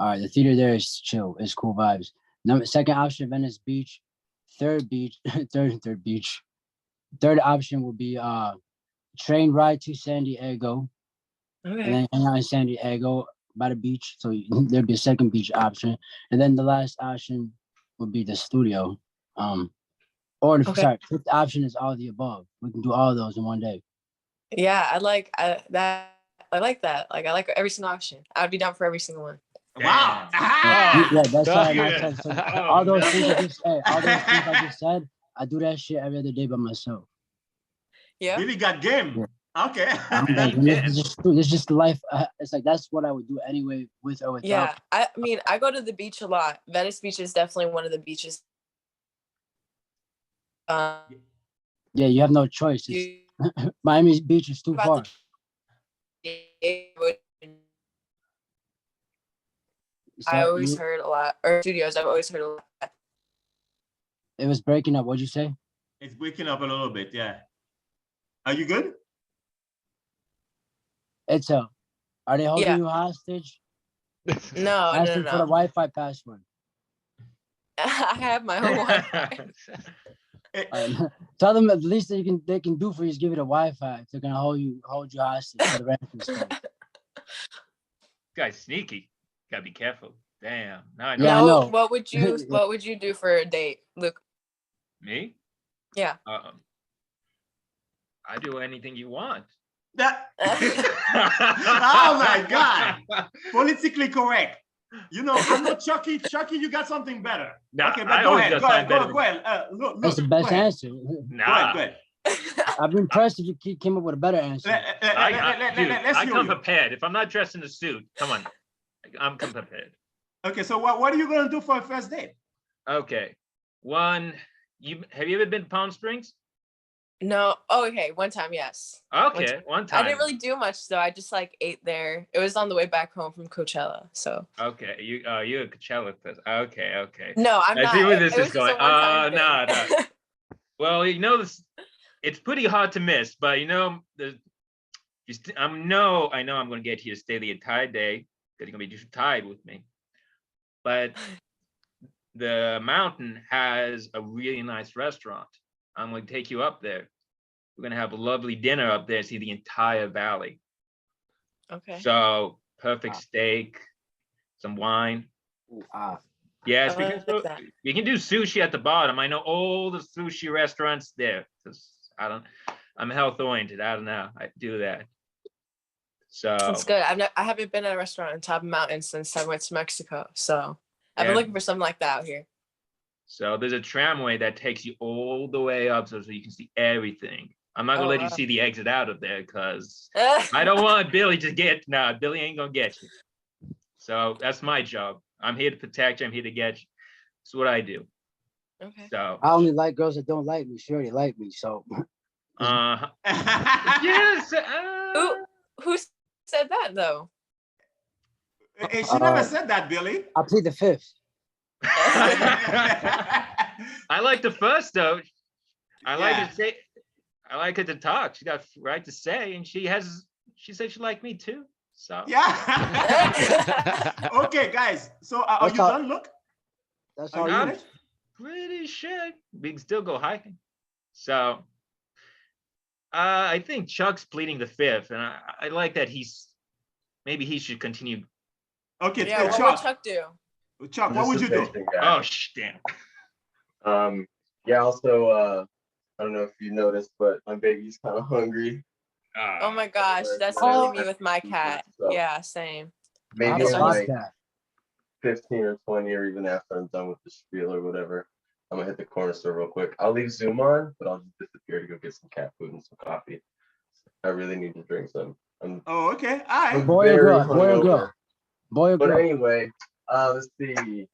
All right, the theater there is chill. It's cool vibes. Second option, Venice Beach. Third option would be train ride to San Diego. Okay. And then hang out in San Diego by the beach. So there'd be a second beach option. And then the last option would be the studio. Fifth option is all the above. We can do all of those in one day. Yeah, I like that. I like that. Like I like every single option. I'd be down for every single one. Wow. Yeah, that's why all those things I just said, I do that shit every other day by myself. Yeah. Really got game. Yeah. Okay. It's just life. It's like that's what I would do anyway, with or without. Yeah, I mean, I go to the beach a lot. Venice Beach is definitely one of the beaches. Yeah, you have no choice. Miami Beach is too far. I always heard a lot, or studios, I've always heard a lot. It was breaking up. What'd you say? It's breaking up a little bit, yeah. Are you good? Are they holding you hostage? No. For the Wi-Fi password. I have my own Wi-Fi. Tell them at least they can do for you is give you the Wi-Fi if they're gonna hold you hostage for the ransom stuff. Guy's sneaky. Gotta be careful. Damn. Now I know. Yeah, I No, know. what would you do for a date, Luke? Me? Yeah. I do anything you want. That. Oh my God! Politically correct. You know, I know Chucky. Chucky, you got something better. Nah, Okay, but I go always ahead. got something better Go ahead. Look, That's the go best ahead. answer. Nah. Go ahead. I'd be impressed if you came up with a better answer. Let's I hear come you. prepared. If I'm not dressed in a suit, come on. I'm come prepared. Okay, so what are you gonna do for a first date? Okay. One, have you ever been to Palm Springs? No. Oh, okay. One time, yes. Okay, one time. I didn't really do much though. I just like ate there. It was on the way back home from Coachella. So. Okay, you're a Coachella person. Okay. No, I'm not. I see where this It is was just going. a one-time thing. No. Well, you know this. It's pretty hard to miss, but you know I know I'm going to get you to stay the entire day because you're going to be too tired with me. But the mountain has a really nice restaurant. I'm going to take you up there. We're going to have a lovely dinner up there, see the entire valley. Okay. So perfect steak, some wine. Yes, we can do sushi at the bottom. I know all the sushi restaurants there because I'm health oriented. I don't know. I do that. So that's good. I haven't been at a restaurant on top of a mountain since I went to Mexico. So I've been looking for something like that out here. So there's a tramway that takes you all the way up so you can see everything. I'm not gonna let you see the exit out of there because I don't want Billy to get. Billy ain't gonna get you. So that's my job. I'm here to protect you. I'm here to get you. That's what I do. Okay. So I only like girls that don't like me. She already like me, so. Yes. Who said that though? She never said that, Billy. I plead the fifth. I like the first though. I like to say. I like her to talk. She got right to say, and she said she liked me too. So yeah. Okay, guys. So are you done? Look. That's Are how you you. finished? Pretty sure we can still go hiking. So I think Chuck's pleading the fifth, and I like that maybe he should continue. Okay, yeah. What would Chuck do? Chuck, what would you do? Oh, damn. Yeah. Also, I don't know if you noticed, but my baby's kind of hungry. Oh my gosh, that's really me with my cat. So yeah, same. maybe I in like like that. 15 or 20, or even after I'm done with the spiel or whatever, I'm gonna hit the corner store real quick. I'll leave Zoom on, but I'll just disappear to go get some cat food and some coffee. I really need to drink some. Oh, okay. All right. Boy or girl? Boy or girl? Boy or girl? But anyway, let's see.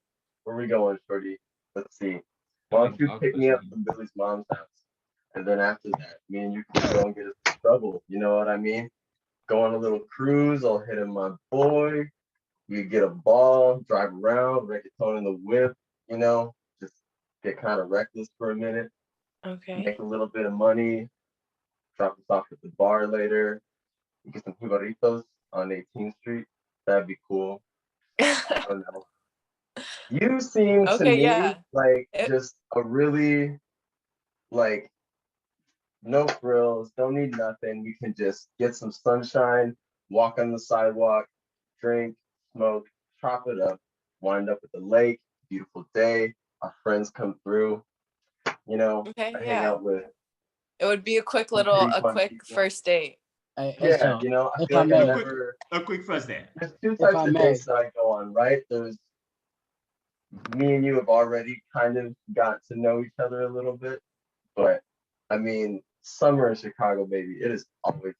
Where are we going, Shorty? Let's see. Why don't you pick me up from Billy's mom's house? And then after that, me and you can go and get us in trouble. You know what I mean? Go on a little cruise. I'll hit him my boy. We get a ball, drive around, reggaeton in the whip, you know, just get kind of reckless for a minute. Okay. Make a little bit of money. Drop us off at the bar later. Get some burritos on 18th Street. That'd be cool. I don't know. You seem to me like just a really, like, no frills, don't need nothing. We can just get some sunshine, walk on the sidewalk, drink, smoke, chop it up, wind up at the lake, beautiful day. Our friends come through, you know, hang out with. It would be a quick first date. Yeah, you know, I feel like a quick first date. There's two types of dates that I go on, right? There's me and you have already kind of got to know each other a little bit, but I mean, summer in Chicago, baby, it is always,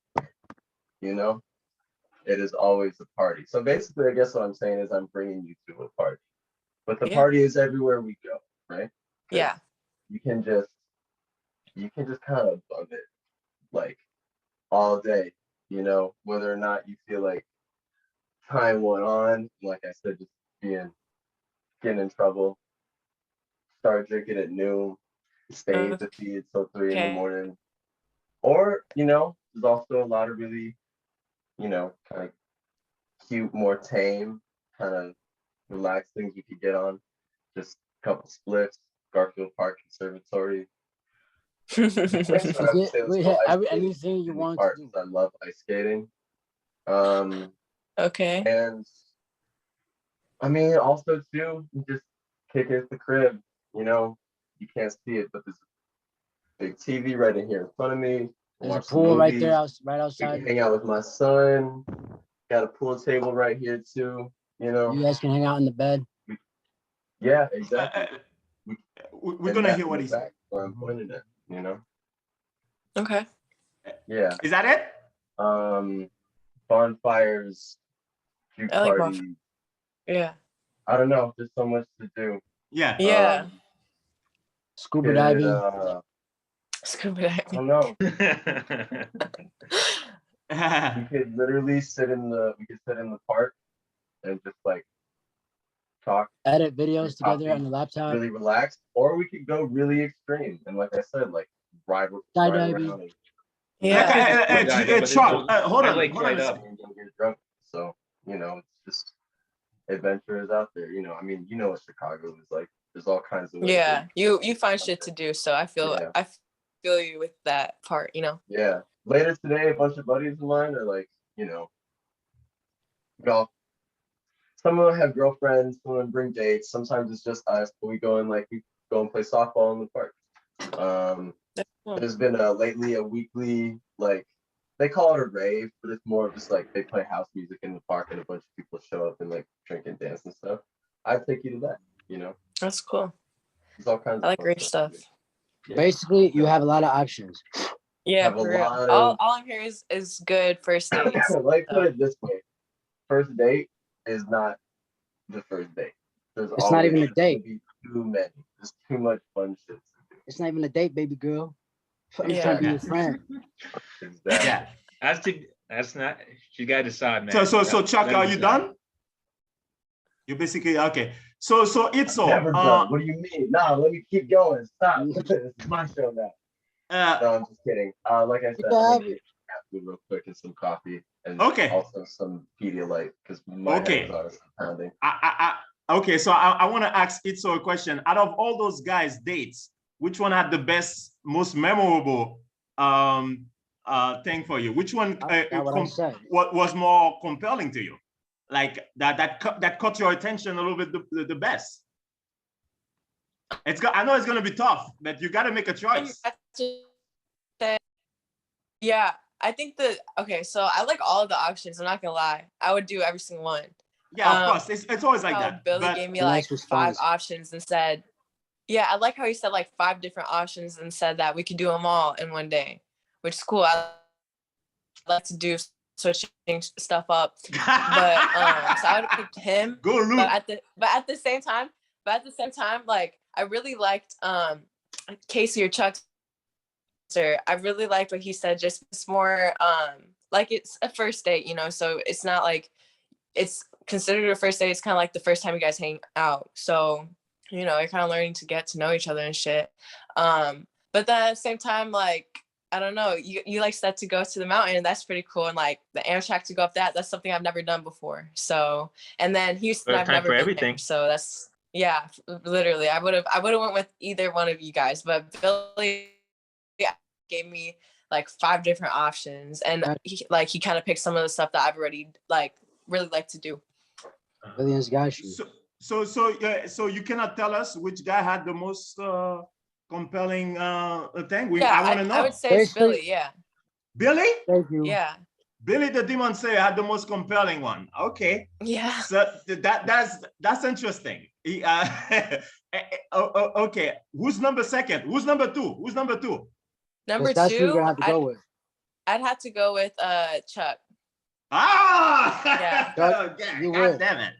you know, it is always a party. So basically, I guess what I'm saying is I'm bringing you to a party, but the party is everywhere we go, right? Yeah. You can just kind of bug it, like, all day, you know, whether or not you feel like time went on, like I said, just getting in trouble, start drinking at noon, stay to feed till 3 in the morning. Or, you know, there's also a lot of really, you know, kind of cute, more tame, kind of relaxed things we could get on. Just a couple splits, Garfield Park Conservatory. Anything you want to do. I love ice skating. Okay. And I mean, also too, you just kick it at the crib. You know, you can't see it, but there's a big TV right in here in front of me. There's a Watch some pool right there, movies. right We outside. can hang out with my son. Got a pool table right here too. You know. You guys can hang out in the bed. Yeah, exactly. We're gonna hear what he's saying. Where I'm pointing at. You know. Okay. Yeah. Is that it? Bonfires, juke I like parties. Yeah. I don't know. There's so much to do. Yeah. Yeah. Scuba Could, diving. Scuba I diving. don't know. We could literally sit in the park and just like talk, Edit videos together coffee, on the laptop. really relax, or we could go really extreme and like I said, like ride Skydiving. around and Yeah. Chuck, hold I on, like hold on. right up. and get drunk. So, you know, it's just adventure is out there. You know, I mean, you know what Chicago is like. There's all kinds of ways. Yeah. You find shit to do, so I feel Yeah. I feel you with that part, you know. Yeah. Later today, a bunch of buddies of mine are like, you know, golf. Some of them have girlfriends, some of them bring dates. Sometimes it's just us, but we go and play softball in the park. There's been lately a weekly, like they call it a rave, but it's more of just like they play house music in the park and a bunch of people show up and like drink and dance and stuff. I'd take you to that, you know. That's cool. There's all kinds I like of great stuff. Yeah. Basically, you have a lot of options. Yeah, Have a for real. lot All of- I'm hearing is good first dates. Like put it this way, first date is not the first date. It's not even a always date. gonna be too many. There's too much fun shit to do. It's not even a date, baby girl. I'm Yeah. trying to be your friend. Exactly. Yeah. That's not, you gotta decide, man. So Chuck, Gotta are you decide. done? You basically okay. So it's all. Never done. What do you mean? Nah, let me keep going. Stop. This is my show now. No, I'm just kidding. Like I said, I'm gonna get food real quick and some coffee and Okay. also some Pedialyte because my Okay. head is pounding. Okay, so I want to ask Itzo a question. Out of all those guys' dates, which one had the best, most memorable thing for you? Which one That's what I said. what was more compelling to you? Like that caught your attention a little bit the best. I know it's gonna be tough, but you got to make a choice. Yeah, I think okay, so I like all of the options. I'm not gonna lie. I would do every single one. Yeah, of course. It's always like How that. Billy but- gave me The like next five response. options and said, yeah, I like how he said like 5 different options and said that we could do them all in one day, which is cool. I like to do switching stuff up, but so I would have picked him. Go Luke. But at the same time, like I really liked Casey or Chuck. I really liked what he said. Just it's more like it's a first date, you know. So it's not like it's considered a first date. It's kind of like the first time you guys hang out. So you know, you're kind of learning to get to know each other and shit. But then at the same time, like I don't know, you like set to go to the mountain, and that's pretty cool. And like the Amtrak to go up that's something I've never done before. So and then Houston, First I've time never for been everything. there. So that's yeah, literally, I would have went with either one of you guys, but Billy gave me like 5 different options, and he kind of picked some of the stuff that I've already like really like to do. Billions got you. So you cannot tell us which guy had the most compelling thing. Yeah, I want to know. I would say it's Basically- Billy. Yeah, Billy? Thank you. yeah, Billy the Demon Slayer had the most compelling one. Okay, yeah. so that's interesting. Okay, who's number second? Who's number two? Who's number two? Number That's who you're 2, gonna have to go with. I'd have to go with Chuck. Ah, Yeah. God, You God win. damn it.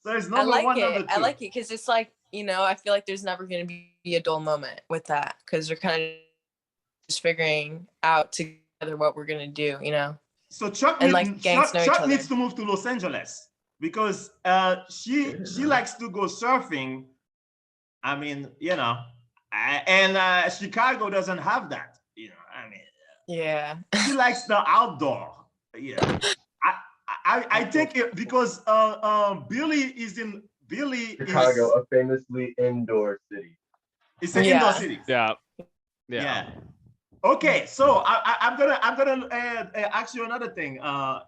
So it's I number like one, it. number two. I like it because it's like, you know, I feel like there's never going to be a dull moment with that because we're kind of just figuring out together what we're going to do, you know? So Chuck, And, like, getting to know each Chuck other. needs to move to Los Angeles because she likes to go surfing. I mean, you know, and Chicago doesn't have that. You know, I mean, Yeah. she likes the outdoor. Yeah, I take it because Billy is in Chicago, a famously indoor city. It's an Yeah. indoor city. Yeah. Yeah. Okay, so I'm gonna ask you another thing,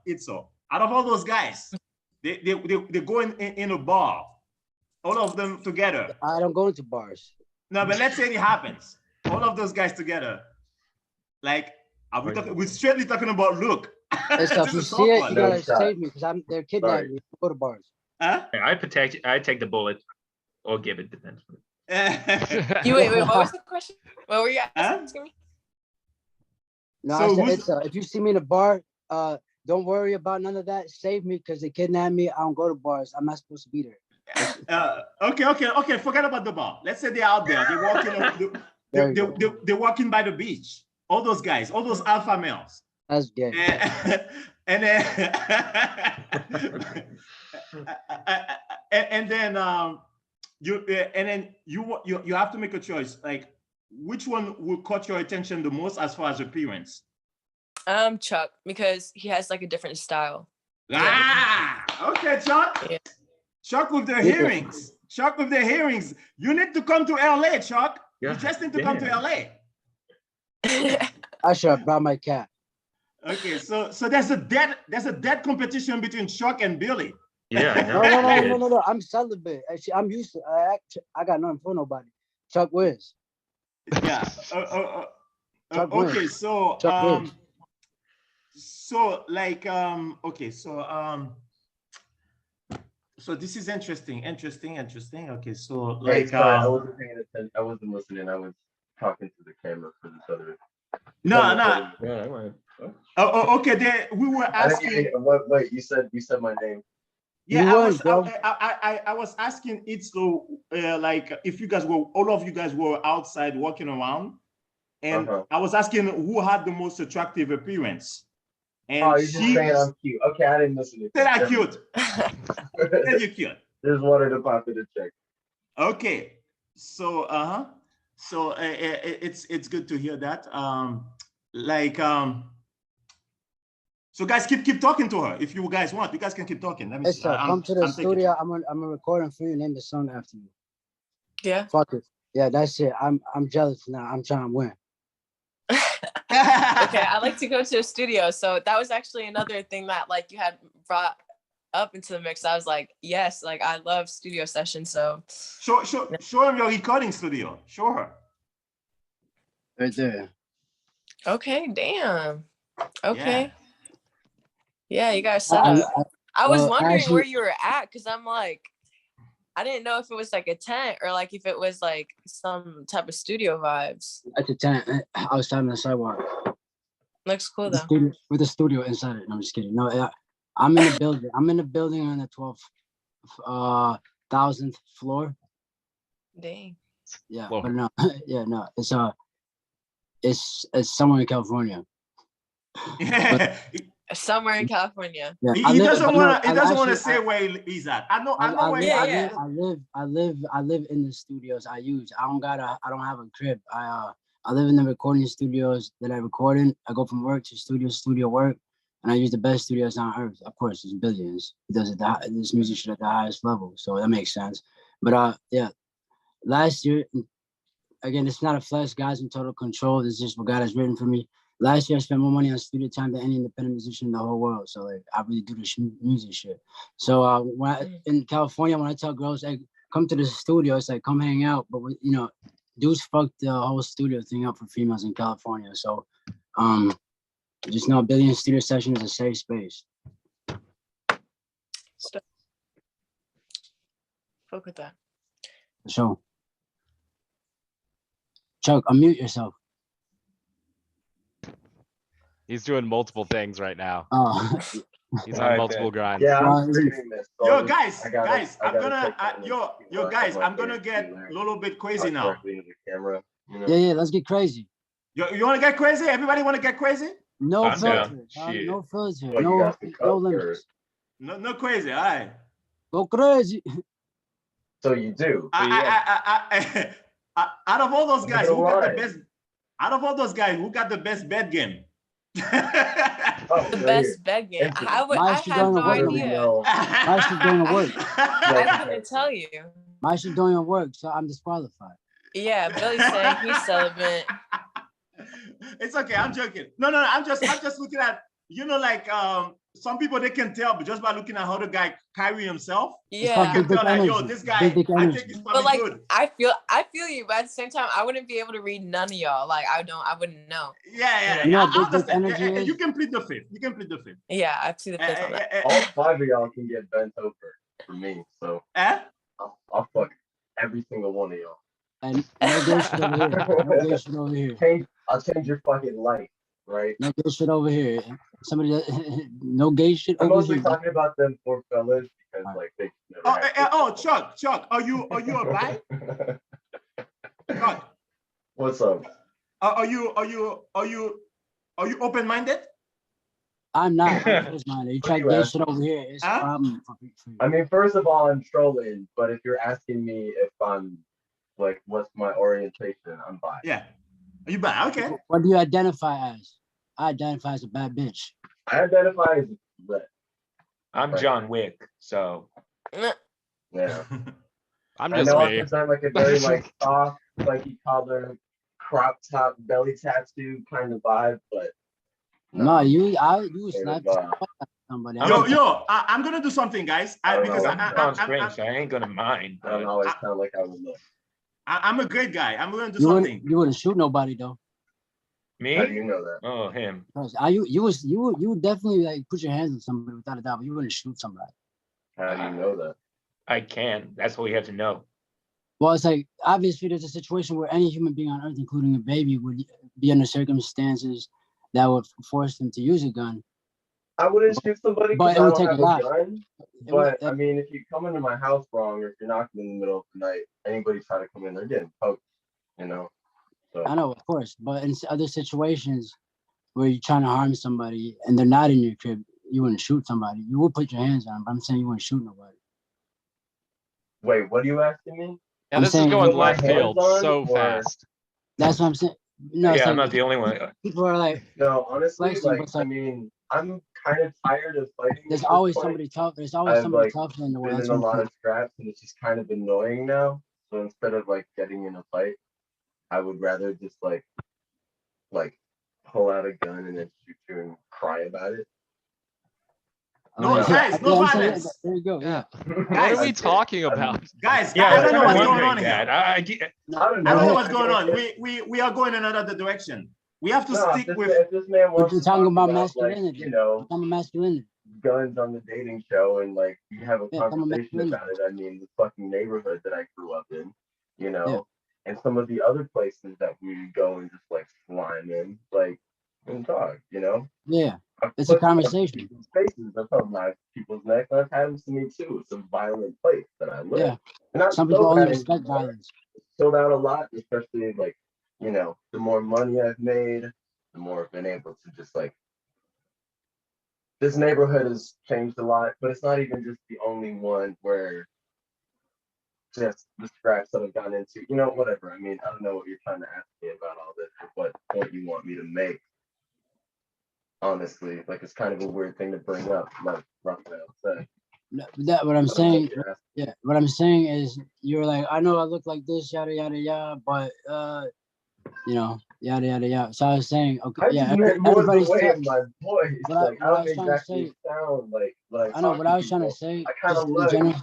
Itzo. Out of all those guys, They go in a bar, all of them together. I don't go into bars. No, but let's say it happens. All of those guys together. Like, are we talking? We're straightly talking about look. And so if you see it, you gotta save me because they're kidnapping me. Go to bars. Huh? I protect you. I take the bullet or give it defense. You wait. What was the question? What were you asking me? No, So I said, who's- if you see me in a bar, don't worry about none of that. Save me because they kidnapped me. I don't go to bars. I'm not supposed to be there. Okay. Forget about the bar. Let's say they're out there. They're walking by the beach. All those guys, all those alpha males. That's gay. And then and then you have to make a choice. Like, which one will catch your attention the most as far as appearance? Chuck, because he has like a different style. Okay, Chuck. Yeah. Chuck with the hearings. Chuck with the hearings. You need to come to LA, Chuck. You just need to come to LA. I should have brought my cat. Okay, so there's a dead competition between Chuck and Billy. Yeah. I know. No. I'm celibate. Actually, I'm used to. I got nothing for nobody. Chuck wins. Yeah. Chuck Okay, wins. so Chuck wins. So this is interesting. Okay, so Hey, like sorry, I wasn't paying attention. I wasn't listening. I was talking to the camera for this other. no. Yeah, I went. Okay. We were asking. Wait, you said my name. Yeah, You won, bro. I was asking it so like if all of you guys were outside walking around, and I was asking who had the most attractive appearance. And you're just saying I'm cute. Okay, I didn't listen to you. Said I'm cute. Said you're cute. Just wanted to pop it a check. Okay, so so it's good to hear that. So guys, keep talking to her if you guys want. You guys can keep talking. Let me see. Come to the studio. I'm gonna record and for you. Name the song after you. Yeah. Fuck it. Yeah, that's it. I'm jealous now. I'm trying to win. Okay, I like to go to a studio. So that was actually another thing that like you had brought up into the mix. I was like, yes, like I love studio sessions. So show him your recording studio. Show her. Right there. okay, damn. Okay. Yeah, you guys set up. I was wondering actually, where you were at because I'm like, I didn't know if it was like a tent or like if it was like some type of studio vibes. At the tent, outside on the sidewalk. Looks cool though. With a studio inside it. No, I'm just kidding. No, I'm in the building. I'm in the building on the 12,000th floor. Dang. Yeah, Whoa. but no, yeah, no. It's somewhere in California. Somewhere in California. Yeah, He doesn't want to actually, say where he's at. I know where I live in the studios I use. I don't have a crib. I live in the recording studios that I record in. I go from work to studio work, and I use the best studios on earth. Of course, there's billions. He does this music shit at the highest level, so that makes sense. But yeah, last year, again, it's not a flex, guys, in total control. This is just what God has written for me. Last year, I spent more money on studio time than any independent musician in the whole world. So like, I really do this music shit. So in California, when I tell girls, hey, come to the studio, it's like, come hang out. But dudes fucked the whole studio thing up for females in California. So just know Billion Studio Session is a safe space. Fuck with that. So, Chuck, unmute yourself. He's doing multiple things right now. Oh. He's on multiple grinds. Yeah, I'm reading this. Yo, guys, I'm gonna get a little bit crazy now. Camera, Yeah, let's get crazy. You want to get crazy? Everybody want to get crazy? No I'm down. filter. Shit. No filter. Well, you got some No cups, limits. No crazy. All right. Go crazy. So you do. Out of all those guys, who got the best? Out of all those guys, who got the best bed game? The best bed game. I have no idea. My shit doing the work. I couldn't tell you. My shit doing the work, so I'm disqualified. Yeah, Billy's saying he's celibate. It's okay. I'm joking. No. I'm just looking at you know, like some people they can tell, but just by looking at how the guy carry himself, Yeah. you can tell that yo, this guy, Big I energy. think he's But probably like good. I feel you, but at the same time, I wouldn't be able to read none of y'all. Like I wouldn't know. Yeah, You know I what big understand. energy is? You can plead the fifth. You can plead the fifth. Yeah, I see the fifth on that. All 5 of y'all can get bent over for me. So I'll fuck every single one of y'all. And no gay shit over here. No gay shit over here. I'll change your fucking life, right? No gay shit over here. Somebody that, no gay shit I'm over mostly here. talking about them poor fellas because like they never Chuck, are you a bi? Chuck, What's up? are you open-minded? I'm not. I'm closed-minded. You try you gay asking? shit over here, it's a Huh? problem for you. I mean, first of all, I'm trolling, but if you're asking me if I'm like, what's my orientation, I'm bi. Yeah. Are you bi? Okay. What do you identify as? I identify as a bad bitch. I identify as red. I'm John Wick, so Yeah. I'm I just know I me. present like a very like soft, flaky collar, crop top, belly tattoo kind of vibe, but No, you There slap we go. somebody. I'm gonna do something, guys. don't I'm know. Palm Springs, so I ain't gonna mind. I don't But always sound like I would look. I'm a great guy. I'm gonna do You something. wouldn't shoot nobody though. How do me? you know that? Oh, him. You would definitely like put your hands on somebody without a doubt, but you wouldn't shoot somebody. How do you know that? I can. That's what we have to know. Well, it's like obviously there's a situation where any human being on earth, including a baby, would be under circumstances that would force them to use a gun. I wouldn't shoot somebody But because it I would don't take have a a lot. gun. It would- But I mean, if you come into my house wrong, or if you're knocking in the middle of the night, anybody try to come in, they're getting poked. You know. So I know, of course, but in other situations where you're trying to harm somebody and they're not in your crib, you wouldn't shoot somebody. You would put your hands on them, but I'm saying you wouldn't shoot nobody. wait, what are you asking me? Yeah, I'm this is saying going put my left field hands on, so or- fast. That's what I'm saying. No, it's Yeah, I'm like not the only one. people are like, No, honestly, Flexing, like but it's I like- mean, I'm kind of tired of fighting. there's at this always point. somebody tough. There's always I've somebody like tougher in the world. been That's in a what I'm lot saying. of scraps, and it's just kind of annoying now. So instead of like getting in a fight, I would rather just like pull out a gun and then shoot you and cry about it. No, Yeah. guys, no I'm saying, violence. there you go. Yeah. What are we talking about? Guys, Yeah, I I don't was know kind of what's going wondering on here. that. I don't know. I don't know what's I going mean, on. if- We are going in another direction. We have to no, stick if with. this man wants You're to talking talk about like, masculinity. you know, I'm a masculinity. guns on the dating show and like you have a Yeah, I'm a conversation masculinity. about it. I mean, the fucking neighborhood that I grew up in, you know, Yeah. and some of the other places that we would go and just like slime in, like and talk, you know. Yeah. I've It's a put conversation. people's faces. I've held knives to people's necks. I've had them to me too. It's a violent place that I live. Yeah. And not Some so people only bad respect anymore. violence. Chilled out a lot, especially like, you know, the more money I've made, the more I've been able to just like. This neighborhood has changed a lot, but it's not even just the only one where just the scraps that I've gotten into, you know, whatever. I mean, I don't know what you're trying to ask me about all this or what point you want me to make. Honestly, like it's kind of a weird thing to bring up, like roughly I'll say. No, that what I'm I don't know saying. what you're asking. Yeah, what I'm saying is you're like, I know I look like this, yada yada yada, but you know, yada yada yada. So I was saying, okay, I yeah, just meant more the everybody's way tough. of my voice. What I- Like what I I don't was trying to exactly say- sound like I know talk what to I was trying to people. say. I kind just of in look, general.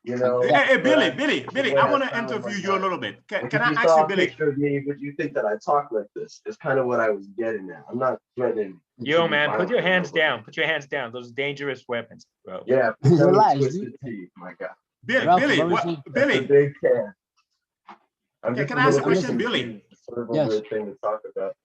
you know. Yeah. Hey, but I- Billy, the way I want to sound interview like you a that. little bit. Can Like, I if you ask saw you, a Billy? picture of me, would you think that I talk like this? It's kind of what I was getting at. I'm not threatening. to Yo, be man, put violent your with hands nobody. down. Put your hands down. Those dangerous weapons, bro. Yeah, put down Relax, the twisted dude. teeth, my God. Ralph, Billy, what was what? he- That's a Billy, big can. I'm Okay, just can a I ask little a bit question, Billy? confused. It's sort of a Yes. weird thing to talk about.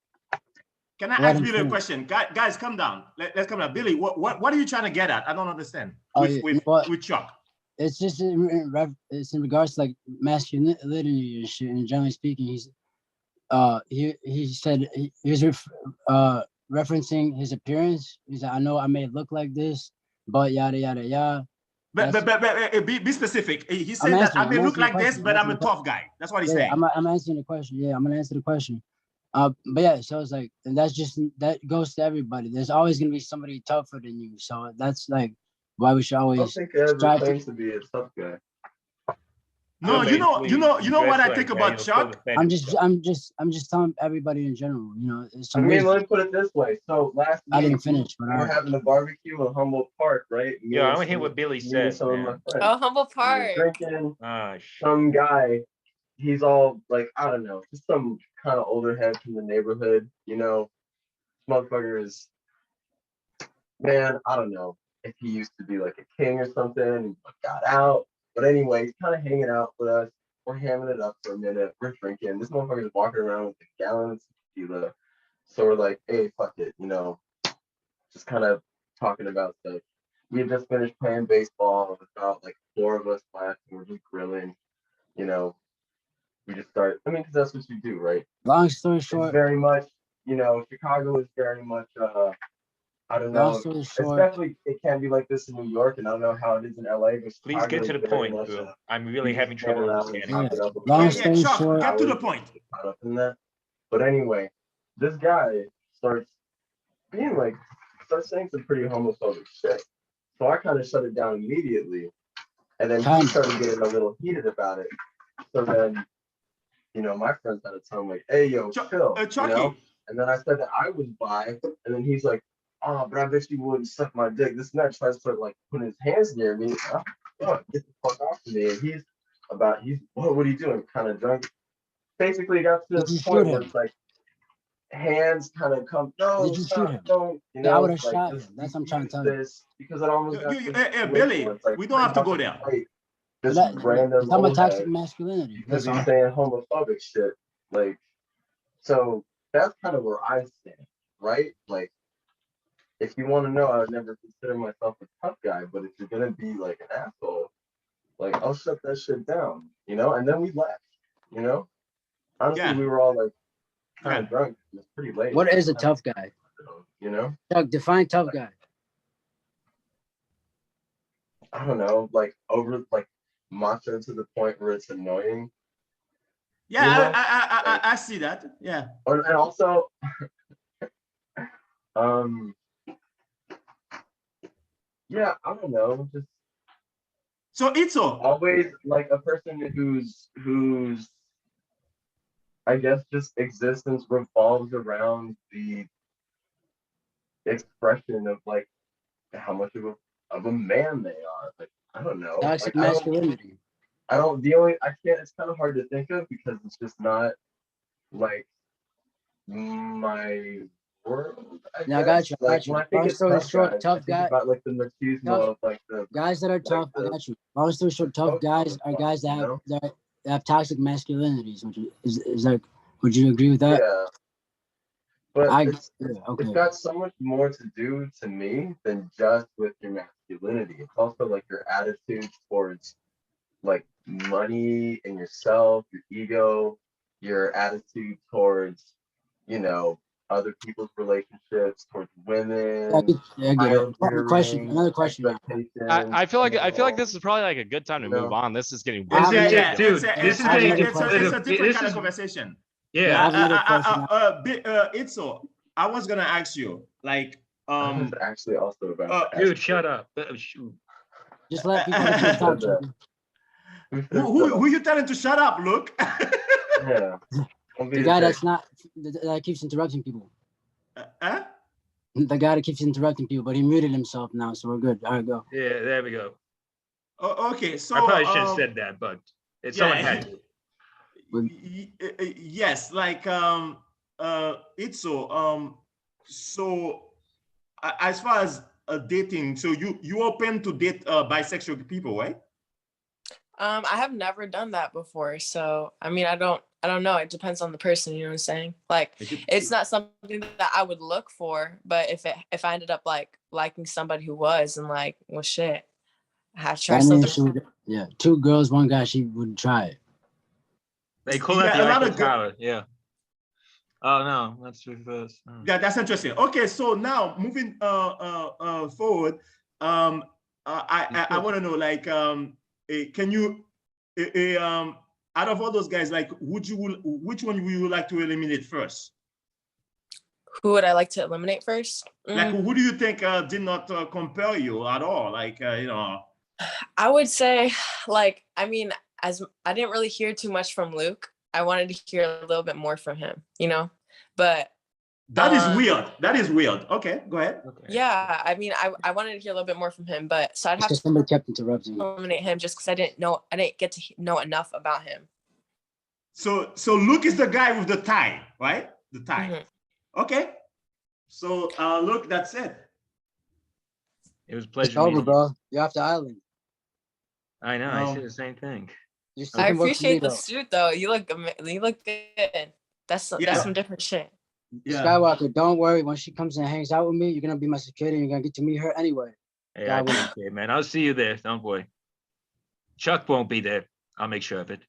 can I Let ask him Billy a finish. question? Guys, come down. Let's come down. Billy, what are you trying to get at? I don't understand. Oh, With, yeah, with, what- with Chuck. It's just it's in regards to like masculinity and shit. And generally speaking, he said he was referencing his appearance. He said, I know I may look like this, but yada yada yada. But be specific. He said I'm that I answering- may I'm look answering like the this, question. but I'm I'm a answering the tough guy. That's what he's Yeah, saying. I'm answering the question. Yeah, I'm gonna answer the question. But yeah, so it's like, and that goes to everybody. There's always gonna be somebody tougher than you. So that's like why we should I don't always think I ever strive to. claimed to be a tough guy. No, you know what I think about Chuck? I'm just telling everybody in general, you know, it's I some mean, let wisdom. me put it this way. So last I week didn't finish, but we were having a barbecue in Humboldt Park, right? Yeah, I want to hear what Billy Me and said, some of my man. friends. Oh, Humble We were Park. drinking. Ah, shit. Some guy, he's all like, I don't know, just some kind of older head from the neighborhood, you know. Motherfucker is, man, I don't know if he used to be like a king or something and got out. But anyway, he's kind of hanging out with us. We're hamming it up for a minute. We're drinking. This motherfucker's walking around with a gallon of tequila. So we're like, hey, fuck it, you know, just kind of talking about stuff. We had just finished playing baseball. About like 4 of us left, and we're just grilling. You know, we just start. I mean, because that's what you do, right? long story It's short, very much, you know, Chicago is very much. I don't know. long story short, Especially, it can be like this in New York, and I don't know how it is in LA. But Please Chicago get to is the very point, much, bro. I'm really you having just stand trouble around and understanding. talk it up with Long Yeah, friends. story Chuck, short, get to the point. Caught up in that. But anyway, this guy starts being like, starts saying some pretty homophobic shit. So I kind of shut it down immediately. And then he started getting a little heated about it. So then, you know, my friends had to tell him like, hey, yo, chill, you Chucky. know? And then I said that I was bi, and then he's like, oh, but I bet you wouldn't suck my dick. This and that tries to like put his hands near me. Oh, get the fuck off of me. And he's what are you doing? Kind of drunk. Basically, it got to this point where it's like hands kind of come. No, did you shoot him? don't. You Yeah, I know, would have like, shot him. just That's what I'm trying to tell you. this because it almost got to this Hey, situation Billy, where it's like, we don't have to go there. fight But this that, random talking about old toxic head masculinity. because That's he's all. saying homophobic shit. Like, so that's kind of where I stand, right? Like, if you want to know, I would never consider myself a tough guy, but if you're gonna be like an asshole, like I'll shut that shit down, you know? And then we left, you know? Honestly, Yeah. we were all like kind Yeah. of drunk. It was pretty late. What is a tough guy? You know? Chuck, define tough guy. I don't know, like over like macho to the point where it's annoying. Yeah, You know? I see that. Yeah. And also, yeah, I don't know, just So Itzo, always like a person who's I guess just existence revolves around the expression of like how much of a man they are. Like I don't know. Toxic Like masculinity. I don't the only I can't it's kind of hard to think of because it's just not like my world. Yeah, I got you. I Like got you. when I think Long it's story tough short, guys, I tough think guy. about like the machismo Tough of like the guys that are tough. I got you. Long story short, tough Tough guys are motherfuckers, guys you that have know? that have toxic masculinities. Which is like, would you agree with that? yeah. But It's it's okay. got so much more to do to me than just with your masculinity. It's also like your attitude towards like money and yourself, your ego, your attitude towards, you know, other people's relationships, towards women, I get it. Another question. Another question. Now. expectations. I feel like this is probably like a good time to move on. This is getting I have weird. another- Dude, this is I have getting another into question. it's a different this kind is of conversation. I yeah. have another question. Itzo, I was gonna ask you, like, I was actually also about to Dude, ask shut up. Shoot. Just let people have a talk. that. who you telling to shut up, Luke? Yeah. Don't be The a guy dick. that's not that keeps interrupting people. Huh? The guy that keeps interrupting people, but he muted himself now, so we're good. All right, go. Yeah, there we go. Oh, okay, so I probably should have said that, but someone had to. Yes, like Itzo, so as far as dating, so you open to date bisexual people, right? I have never done that before, so I mean, I don't know. It depends on the person. You know what I'm saying? Like, it's not something that I would look for, but if I ended up like liking somebody who was, and like, well, shit, I have to try something. Yeah, 2 girls, 1 guy. She would try it. They call that the Eiffel Tower. Yeah. Oh no, that's reverse. Oh. Yeah, that's interesting. Okay, so now moving forward, I want to know, like, can you out of all those guys, like, which one would you like to eliminate first? Who would I like to eliminate first? Like, who do you think did not compel you at all? Like, you know, I would say, like, I mean, as I didn't really hear too much from Luke. I wanted to hear a little bit more from him, you know, but that is weird. That is weird. Okay, go ahead. Okay. yeah, I mean, I wanted to hear a little bit more from him, but so I'd have to Somebody kept interrupting you. eliminate him just because I didn't get to know enough about him. So Luke is the guy with the tie, right? The tie. Mhm. Okay. So Luke, that's it. It was a It's pleasure over, meeting you. bro. You're off the island. I know, I No. said the same thing. You still I can work for me, appreciate the though. suit though. You look good. That's Yeah. some different shit. Yeah. Skywalker, don't worry. When she comes and hangs out with me, you're gonna be my security. And you're gonna get to meet her anyway. Hey, God I willing. appreciate it, man. I'll see you there. Don't worry. Chuck won't be there. I'll make sure of it.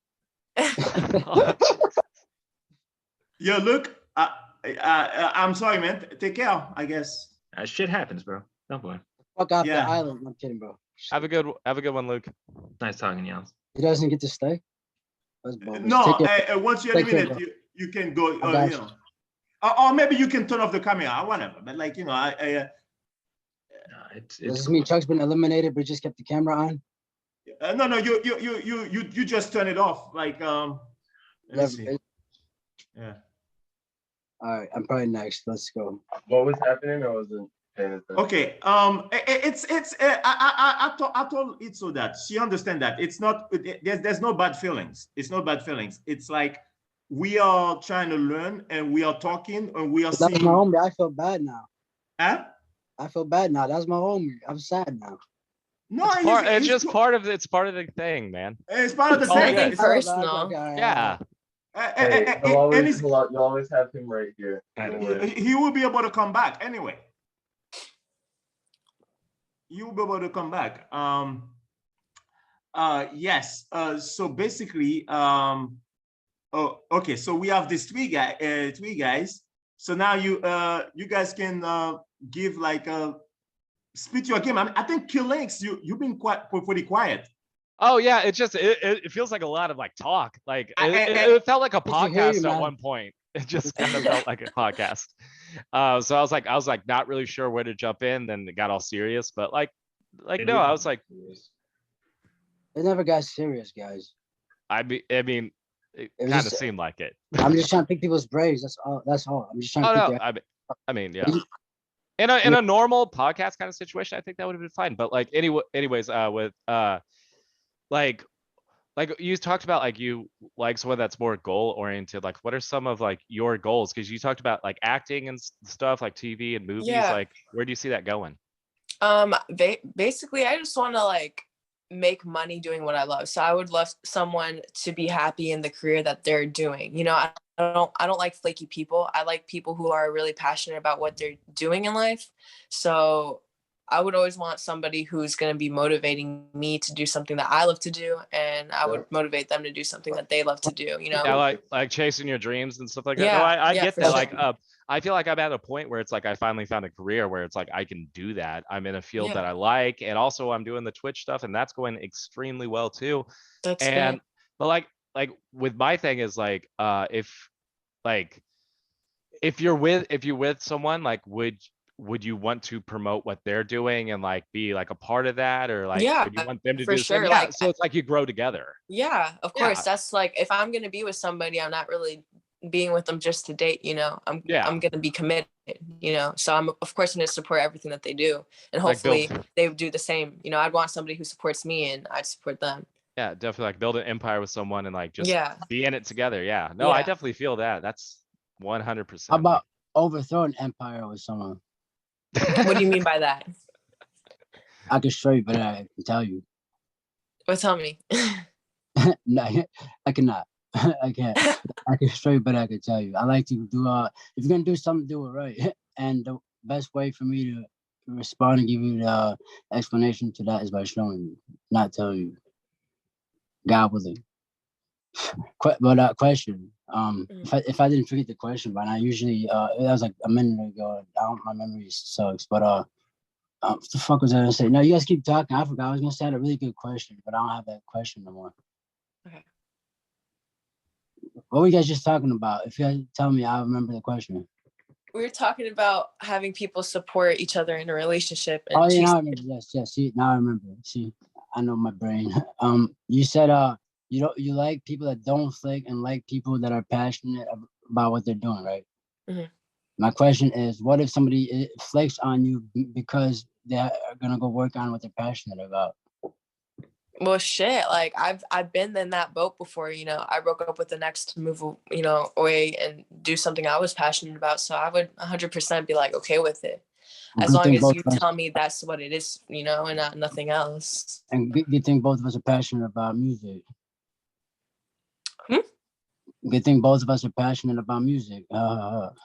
Yeah, Luke, I'm sorry, man. Take care, I guess. Shit happens, bro. Don't worry. Fuck off Yeah. the island. I'm kidding, bro. Have a good one, Luke. Nice talking to you. He doesn't get to stay. That's bogus. No, Take care. once you're Take care, eliminated, you can go, I got you know. Or maybe you can turn off the camera or whatever. But like, you know, It's Does this mean Chuck's been eliminated, but just kept the camera on? no, you just turn it off. Like, let me see. Yeah. All right, I'm probably next. Let's go. What was happening? I wasn't paying attention. Okay. I told Itzo that she understand that it's not. There's no bad feelings. It's no bad feelings. It's like we are trying to learn and we are talking and we are That's seeing. my homie. I feel bad now. Huh? I feel bad now. That's my homie. I'm sad now. No, It's just cool. part of the thing, man. It's part of the It's all thing. good. It's- Personal. Yeah. Hey, you'll always have him right here. Don't worry. He will be able to come back anyway. You will be able to come back. Yes. So basically, oh, okay. So we have these three guys. So now you guys can give like split your game. I think Kill Links, you've been pretty quiet. Oh yeah, it feels like a lot of like talk. Like it felt like a Good to hear you, podcast at man. one point. It just kind of felt like a podcast. So I was like not really sure where to jump in. Then it got all serious, but like no, I was like, It never got serious, guys. I mean, it It was kind of just- seemed like it. I'm just trying to pick people's brains. That's all. That's all. I'm just trying Oh to no, pick I mean, yeah. In a normal podcast kind of situation, I think that would have been fine. But like anyways, with like you talked about like you like someone that's more goal oriented. Like, what are some of like your goals? Because you talked about like acting and stuff, like TV and movies. Yeah. Like, where do you see that going? Basically, I just want to like make money doing what I love. So I would love someone to be happy in the career that they're doing. You know, I don't like flaky people. I like people who are really passionate about what they're doing in life. So I would always want somebody who's going to be motivating me to do something that I love to do, and I would motivate them to do something that they love to do, you know? Yeah, like chasing your dreams and stuff like that. Yeah, No, I yeah, get for that. sure. Like, I feel like I'm at a point where it's like I finally found a career where it's like I can do that. I'm in a field Yeah. that I like, and also I'm doing the Twitch stuff, and that's going extremely well too. That's And good. but like with my thing is like if you're with someone, like would you want to promote what they're doing and like be like a part of that, or like Yeah, would you want them to for do the same? sure, Yeah, like, so it's like you grow together. Yeah, of Yeah. course. That's like, if I'm going to be with somebody, I'm not really being with them just to date, you know? I'm going to be committed, you know? So I'm of course going to support everything that they do. And Like hopefully build- they would do the same. You know, I'd want somebody who supports me and I'd support them. Yeah, definitely like build an empire with someone and like just Yeah. be in it together. Yeah. No, I Yeah. definitely feel that. That's 100%. How about overthrow an empire with someone? What do you mean by that? I can show you, but I can tell you. Well, tell me. No, I cannot. I can't. I can show you, but I can tell you. I like to do. If you're gonna do something, do it right. And the best way for me to respond and give you the explanation to that is by showing you, not telling you. God willing. But question. If I didn't forget the question, but I usually that was like a minute ago. My memory sucks. But what the fuck was I gonna say? No, you guys keep talking. I forgot. I was gonna say I had a really good question, but I don't have that question no more. Okay. What were you guys just talking about? If you guys tell me, I'll remember the question. We were talking about having people support each other in a relationship. And Oh yeah, she's- now I remember. Yes. See, now I remember. See, I know my brain. You said you like people that don't flake and like people that are passionate about what they're doing, right? Mhm. My question is, what if somebody flakes on you because they're gonna go work on what they're passionate about? Well, shit, like I've been in that boat before, you know. I broke up with the next to move, you know, away and do something I was passionate about. So I would 100% be like okay with it, as Good long thing as both you of us, tell me that's what it is, you know, and not nothing else. and good thing both of us are passionate about music. Hmm? Good thing both of us are passionate about music.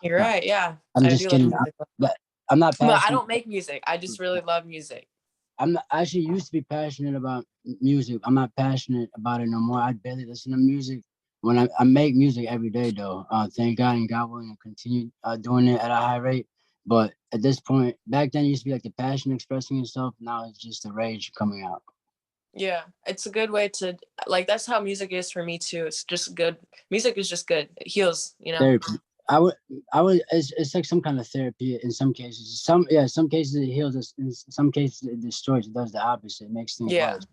You're right, yeah. I'm I just do kidding. like music. I'm not But I passionate. don't make music. I just really love music. I'm not, I actually used to be passionate about music. I'm not passionate about it no more. I barely listen to music. When I make music every day though. Thank God, and God willing to continue doing it at a high rate. But at this point, back then it used to be like the passion expressing yourself. Now it's just the rage coming out. Yeah, it's a good way to, like, that's how music is for me too. It's just good. Music is just good. It heals, you know. Therapy. I would. It's like some kind of therapy in some cases. Some cases it heals us. In some cases it destroys. It does the opposite. It makes things Yeah. worse.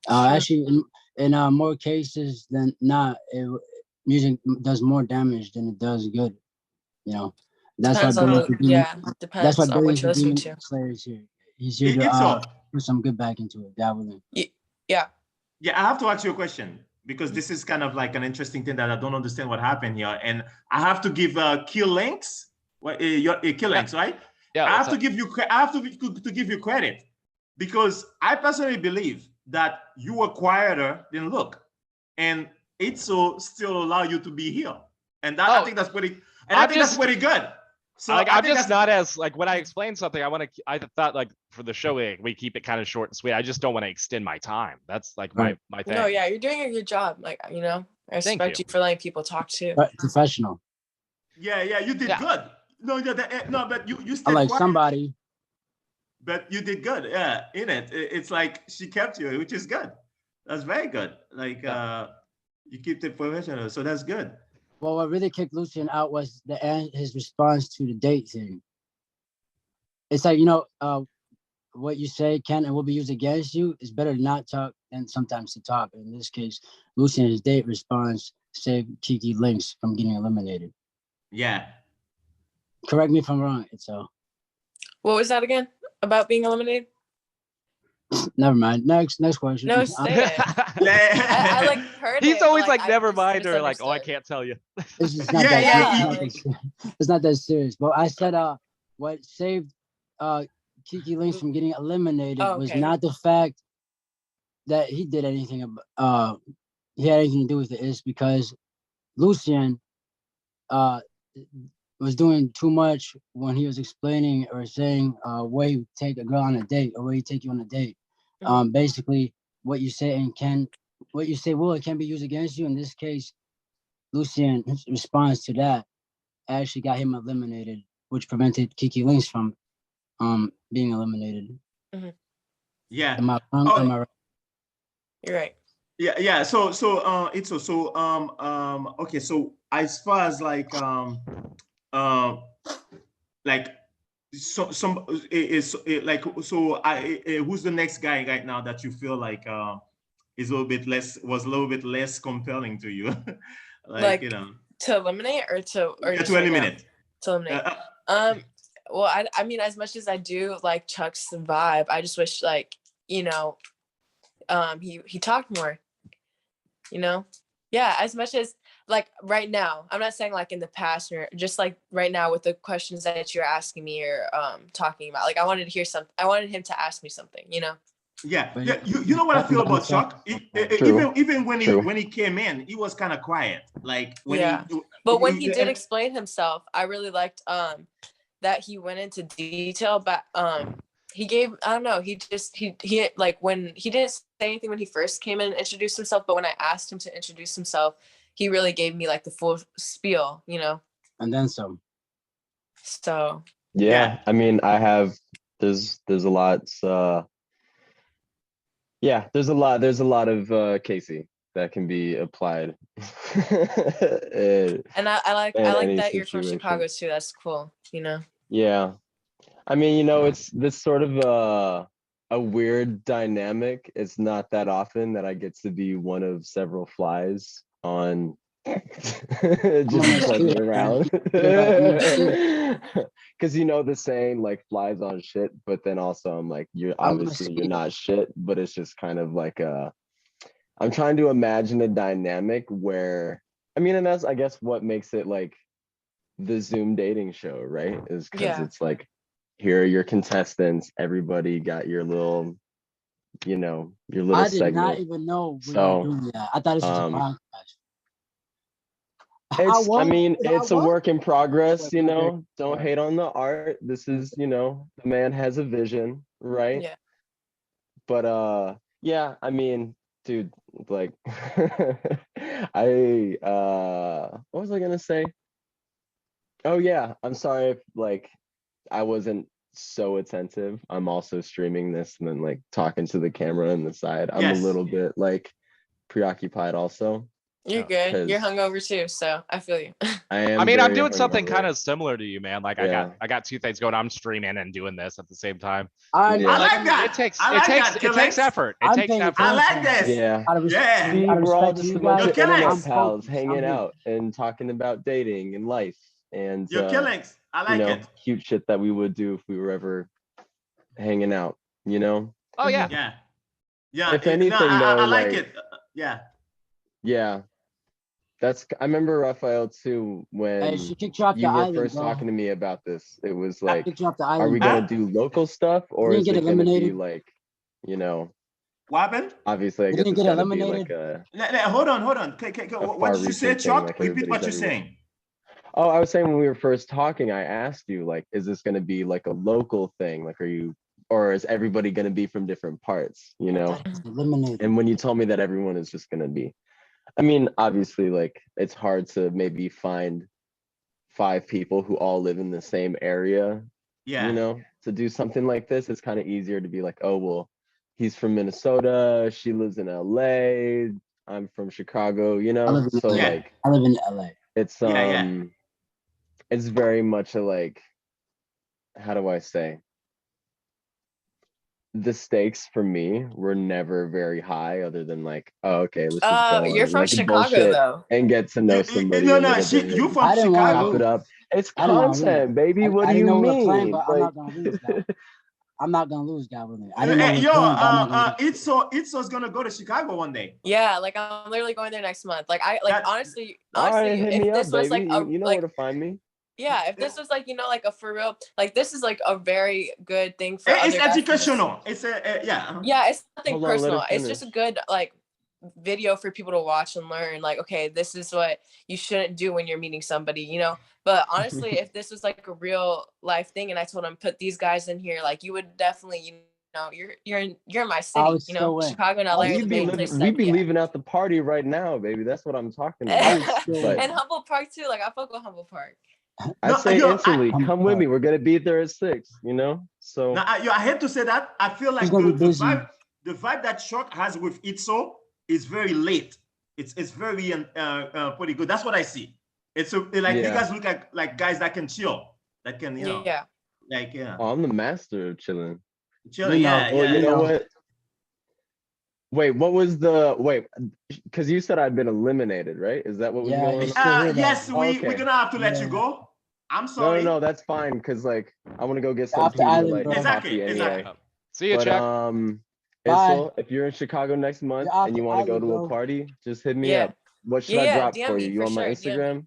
Actually, in more cases than not, music does more damage than it does good. You know, that's why Depends on Billy the, Demon, yeah, that's why depends on Billy what you're listening Demon to. Slayer is here. He's here It's to all. put some good back into it. God willing. Yeah. Yeah, I have to ask you a question because this is kind of like an interesting thing that I don't understand what happened here, and I have to give kill links. Your kill links, right? Yeah, I what's have to up? give you. I have to give you credit because I personally believe that you were quieter than look, and it so still allow you to be here, and that I Oh, think that's pretty. And I I'm think that's just pretty good. So like I I'm think just that's not as like when I explain something, I thought like for the show we keep it kind of short and sweet. I just don't want to extend my time. That's like Right. my thing. No, yeah, you're doing a good job. Like, you know, I Thank respect you. you for letting people talk too. Professional. yeah, you did Yeah. good. No, no, but you stayed Unlike quiet. somebody. But you did good, yeah. In it, it's like she kept you, which is good. That's very good. Like you keep it professional, so that's good. Well, what really kicked Lucian out was his response to the date thing. It's like, what you say can and will be used against you. It's better to not talk than sometimes to talk. In this case, Lucian's date response saved Kiki Lynx from getting eliminated. Yeah. Correct me if I'm wrong, so What was that again? About being eliminated? never mind. Next question. No, say it. I like heard He's it. always But, like I never just mind or like, oh, I misunderstood. can't tell you. It's not Yeah, that. yeah, It's not that serious. But I said, what saved Kiki Lynx from getting eliminated was okay. not the fact that he did anything. He had anything to do with it. It's because Lucian was doing too much when he was explaining or saying where he would take a girl on a date or where he take you on a date. Basically, what you say will it can be used against you. In this case, Lucian's response to that actually got him eliminated, which prevented Kiki Lynx from being eliminated. Yeah. Am I wrong? Oh, Am I right? You're right. yeah. So it's so okay. So as far as like like some is like so who's the next guy right now that you feel like is a little bit less was a little bit less compelling to you like you know to eliminate or just to right eliminate now? To eliminate. Well, I mean, as much as I do like Chuck's vibe, I just wish like, you know, he talked more, you know? Yeah, as much as like right now, I'm not saying like in the past or just like right now with the questions that you're asking me or talking about. Like I wanted to hear something. I wanted him to ask me something, you know? yeah. You know what I feel about Chuck? Even when he came in, he was kind of quiet. Like when but when he did explain himself, I really liked that he went into detail, but he gave, I don't know, he like when he didn't say anything when he first came in and introduced himself, but when I asked him to introduce himself, he really gave me like the full spiel, you know? And then some. So yeah. I mean, there's a lot there's a lot of Casey that can be applied. and I like that you're from Chicago too. That's cool, you know? Yeah. I mean, it's this sort of a weird dynamic. It's not that often that I get to be one of several flies on just pleasure around. Because you know the saying, like, flies on shit, but then also I'm like, you're I'm a obviously you're mosquito. not shit, but it's just kind of like I'm trying to imagine a dynamic where, I mean, and that's I guess what makes it like the Zoom dating show, right? Is because Yeah. it's like, here are your contestants, everybody got your little, you know, your little I did not segment. even know we were So, doing that. I thought this was a podcast. I mean, it's a work in progress, Work you in know. Don't progress. hate on the art. This is, you know, the man has a vision, right? Yeah. But yeah, I mean, dude, like what was I gonna say? Oh yeah, I'm sorry if like I wasn't so attentive. I'm also streaming this and then like talking to the camera on the side. I'm a Yes. little bit like preoccupied also. You're good. You're 'Cause hungover too, so I feel you. I am I mean, I'm very doing something kind hungover. of similar to you, man. Like Yeah. I got two things going. I'm streaming and doing this at the same time. I Yeah. I know. like that. It takes I like that, it takes Killings. effort. It I'm takes paying effort. I like attention. this. Yeah. Yeah. See, out of we're all respect to just you a bunch guys, of internet I'm pals focused. hanging I'm here. out and talking about dating and life and Your Killings. I you like know, it. cute shit that we would do if we were ever hanging out, you know? Oh yeah. Yeah. Yeah. If No, anything though, I like like, it. Yeah. yeah, I remember Raphael too, Hey, when she kicked you off the you were island, first bro. talking to me about this. It was She like, kicked you off the are island. we bro. gonna Huh? do local stuff or You is didn't it get gonna be eliminated. like, you know, What happened? obviously I You guess didn't it's get gotta be like eliminated. Hold on, hold on. a What did you say, far-reaching thing, Chuck? like Repeat everybody's what you're everywhere. saying. Oh, I was saying when we were first talking, I asked you, like, is this gonna be like a local thing? Like, or is everybody gonna be from different parts, you know? That is eliminated. And when you told me that everyone is just gonna be, I mean, obviously, like, it's hard to maybe find 5 people who all live in the same area, Yeah. you know, to do something like this. It's kind of easier to be like, oh, well, he's from Minnesota, she lives in LA, I'm from Chicago, you I know? live in So LA. Yeah. like, I live in LA. it's Yeah. it's very much a like, how do I say? The stakes for me were never very high, other than like, oh, okay, let's just go You're on from like Chicago bullshit though. and get to know somebody No, a no. little bit You and from I didn't want to Chicago? chop it lose. up. It's I didn't want to lose. content, baby. What I do you didn't know we were playing, mean? but I'm Like, not gonna lose, guys. I'm not gonna lose, guys. With it. I didn't know we were Yo, playing, but I'm not gonna lose. Itzo's gonna go to Chicago one day. Yeah, like I'm literally going there next month. Like I like That- honestly, all right, hit if me this up, was baby. like a You know where like to find me. yeah, if this was like like a for real like this is like a very good thing for It's other guys to just- educational. It's yeah. Yeah, it's nothing Hold on, let her personal. It's just a finish. good like video for people to watch and learn. Like, okay, this is what you shouldn't do when you're meeting somebody, you know. But honestly, if this was like a real life thing, and I told him put these guys in here, like you would definitely, you know, you're in my I city, would you know, still win. Chicago and I LA would are the still main win. places. We'd be leaving out the party right now, baby. That's what I'm talking I about. would still But win. And Humboldt Park too. Like I fuck with Humboldt Park. I No, say yo, instantly, I'm come with sorry. me. We're gonna be there at 6, you know? So Now, I hate to say that. I feel He's like gonna be busy. the vibe that Chuck has with Itzo is very late. It's very pretty good. That's what I see. It's like you Yeah. guys look like guys that can chill, that can Yeah. like yeah, oh, I'm the master of chilling. chill. We know. Yeah, Well, yeah. you know know. what? Wait, what was the wait? Because you said I'd been eliminated, right? Is that what was Yeah, going he's on? still here, though. Yes, Oh, we're okay. gonna have to let you Yeah. go. I'm No, sorry. no, that's fine. Because like I want to go get some Off the Pedialyte island, and bro. Exactly, coffee anyway. exactly. See you, But Chuck. Bye. Issel, if you're in Chicago next month You're off and the you want to go island, to a bro. party, just hit me Yeah. up. What should I Yeah, drop DM for me you? You for on my sure, DM me. Instagram?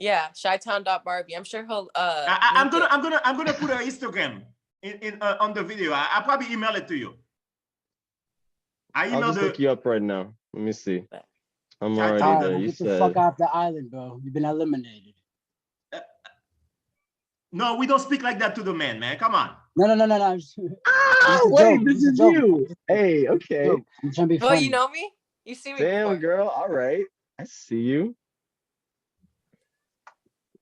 Yeah, Chitown.Barbi. I'm sure he'll I'm link it. gonna put her Instagram in on the video. I'll probably email it to you. I I'll emailed just look you up right now. Let me see. I'm Shout already out. All there. right, You get the fuck said off the island, bro. You've been eliminated. No, we don't speak like that to the man, man. Come on. No. oh, It's a wait, joke. this It's a is joke. you. Hey, okay. I'm trying to be Well, funny. you know me? You see me Damn, before. girl. All right. I see you.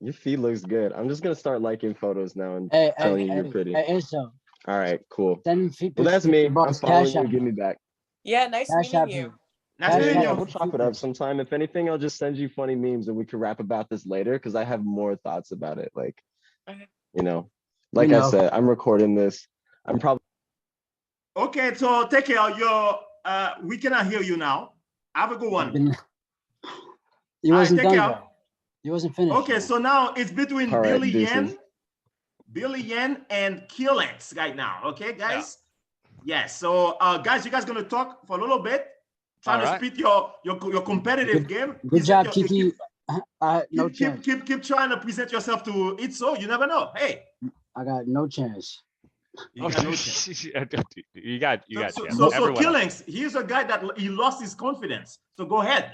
Your feet looks good. I'm just gonna start liking photos now and Hey, telling you you're pretty. Hey, so All right, cool. send him feet Well, pics that's to me. your I'm boss. following Cash you. app Give him. me back. Yeah, nice Cash meeting app you. him. Nice Yeah, meeting Yeah, you. we'll chop it up sometime. If anything, I'll just send you funny memes and we can rap about this later because I have more thoughts about it. Like, Okay. you know, We like I know. said, I'm recording this. I'm probably Okay, so take care. We cannot hear you now. Have a good one. You All right, wasn't take done care. though. You wasn't finished. Okay, though. so now it's between All right, Billy deuces. Yen and Killix right now. Okay, guys. Yes. So, guys, you guys gonna talk for a little bit, trying to Alright. spit your competitive game. Good Present job, your- Kiki. No chance. keep trying to present yourself to it. So you never know. Hey, I got no chance. you got no chance. You got So, chance. so Everyone else. Killings, he's a guy that he lost his confidence. So go ahead.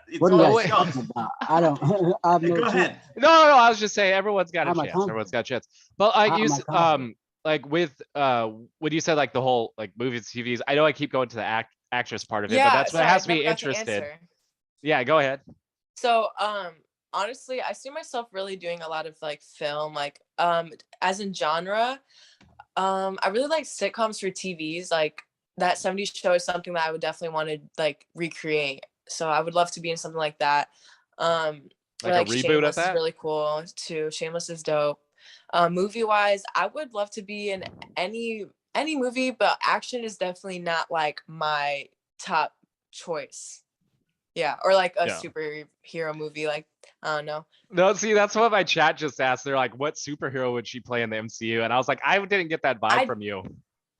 It's What are you all guys yours. talking about? I don't. I have no Go chance. ahead. No, I was just saying everyone's got a How am I chance. Everyone's got a chance. confident? But How like you am I confident? like with when you said like the whole like movies, TVs, I know I keep going to the actress part of it, but Yeah, that's what sorry, has I to be never got to interested. answer. Yeah, go ahead. So, honestly, I see myself really doing a lot of like film, like as in genre. I really like sitcoms for TVs. Like that 70s show is something that I would definitely want to like recreate. So I would love to be in something like that. Or Like a reboot of Shameless is that? really cool too. Shameless is dope. Movie wise, I would love to be in any movie, but action is definitely not like my top choice. Yeah, or like a Yeah. superhero movie, like I don't know. No, see, that's what my chat just asked. They're like, what superhero would she play in the MCU? And I was like, I didn't get that vibe from you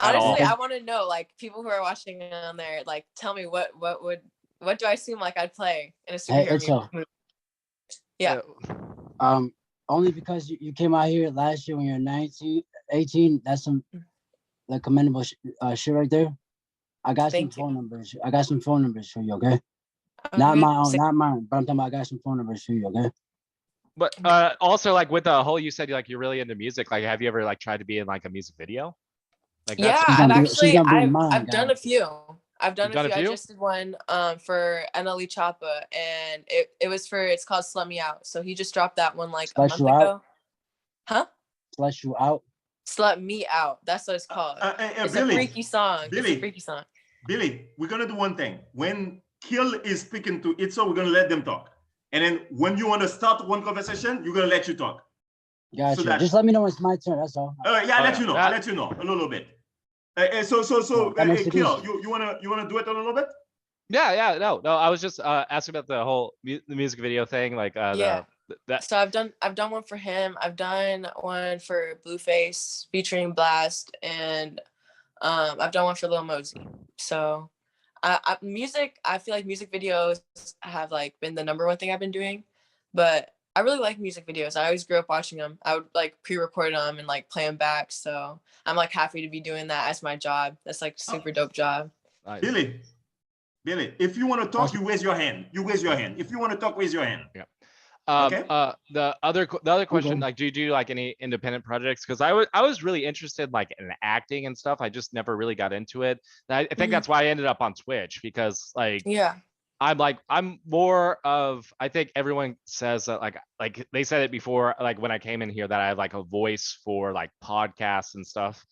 at all. Honestly, I want to know, like, people who are watching on there, like, tell me what do I seem like I'd play in a Hey, superhero movie? Yeah. Only because you came out here last year when you're 19, 18. That's some like commendable shit right there. I got some Thank you. phone numbers. I got some phone numbers for you, okay? Not Okay, my own, sick. not mine, but I'm talking about I got some phone numbers for you, okay? But also like with the whole, you said like you're really into music. Like, have you ever like tried to be in like a music video? Like Yeah, She's gonna I've be- she's actually gonna be mine, I've done guys. a few. I've done You've done a a few. I few? just did one for NLE Choppa, and it's called Slut Me Out. So he just dropped that one like a Slut month You Out? ago. Huh? Slut You Out. Slut Me Out. That's what it's called. It's a Billy, freaky song. It's Billy. a freaky song. Billy, we're gonna do one thing. When Kill is speaking to Itzo, we're gonna let them talk. And then when you want to start one conversation, you're gonna let you talk. Gotcha. So that- Just let me know when it's my turn. That's all. Yeah, I'll Oh, let yeah. you know. That- I'll let you know a little bit. So that makes it Kill, easy. you wanna do it a little bit? Yeah, no. I was just asking about the whole the music video thing. Like Yeah. that. So I've done one for him. I've done one for Blueface featuring Blast, and I've done one for Lil Mosey. So music, I feel like music videos have like been the number one thing I've been doing, but I really like music videos. I always grew up watching them. I would like pre-record them and like play them back. So I'm like happy to be doing that as my job. That's like a super dope job. Nice. Billy, if you want to talk, you raise your hand. If you want to talk, raise your hand. Yeah. Okay. The other question, Okay. like, do you do like any independent projects? Because I was really interested like in acting and stuff. I just never really got into it. And I think Mhm. that's why I ended up on Twitch, because like Yeah. I'm more of, I think everyone says that like they said it before, like when I came in here, that I have like a voice for like podcasts and stuff.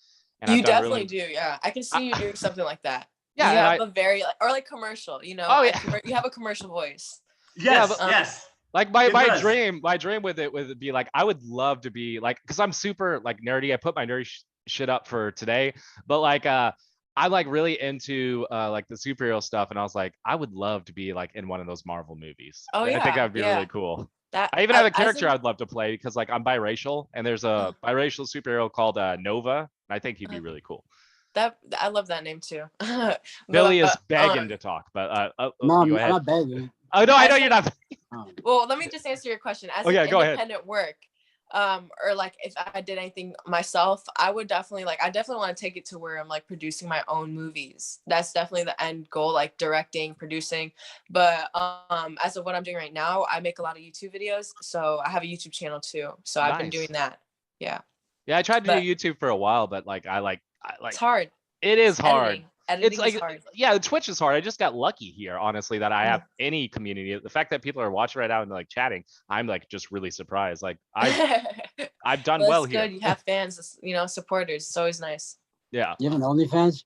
And You I've done definitely really, do. Yeah. I can see you doing something like that. Yeah, You and have a very like, or like commercial, you know, Oh, yeah. you have a commercial voice. Yes, but- yes. like my It does. dream with it would be like, I would love to be like, because I'm super like nerdy. I put my nerdy shit up for today, but like I'm like really into like the superhero stuff, and I was like, I would love to be like in one of those Marvel movies. Oh, I think yeah, that'd be yeah. really cool. That I even have a as character in- I'd love to play, because like I'm biracial, and there's a biracial superhero called Nova, and I think he'd be really cool. that I love that name too. Billy is But, begging to talk, but No, go I'm ahead. not begging. Oh no, I as know a- you're not. Well, let me just answer your question. As Okay, an go ahead. independent work, or like if I did anything myself, I definitely want to take it to where I'm like producing my own movies. That's definitely the end goal, like directing, producing. But as of what I'm doing right now, I make a lot of YouTube videos. So I have a YouTube channel too. So I've been Nice. doing that. Yeah. Yeah, I tried to But- do YouTube for a while, but like I like It's hard. it is hard. Editing It's like is hard. yeah, Twitch is hard. I just got lucky here, honestly, that I have any community. The fact that people are watching right now and like chatting, I'm like just really surprised. Like I've done well That's here. good. You have fans, you know, supporters. It's always nice. Yeah. You have an OnlyFans?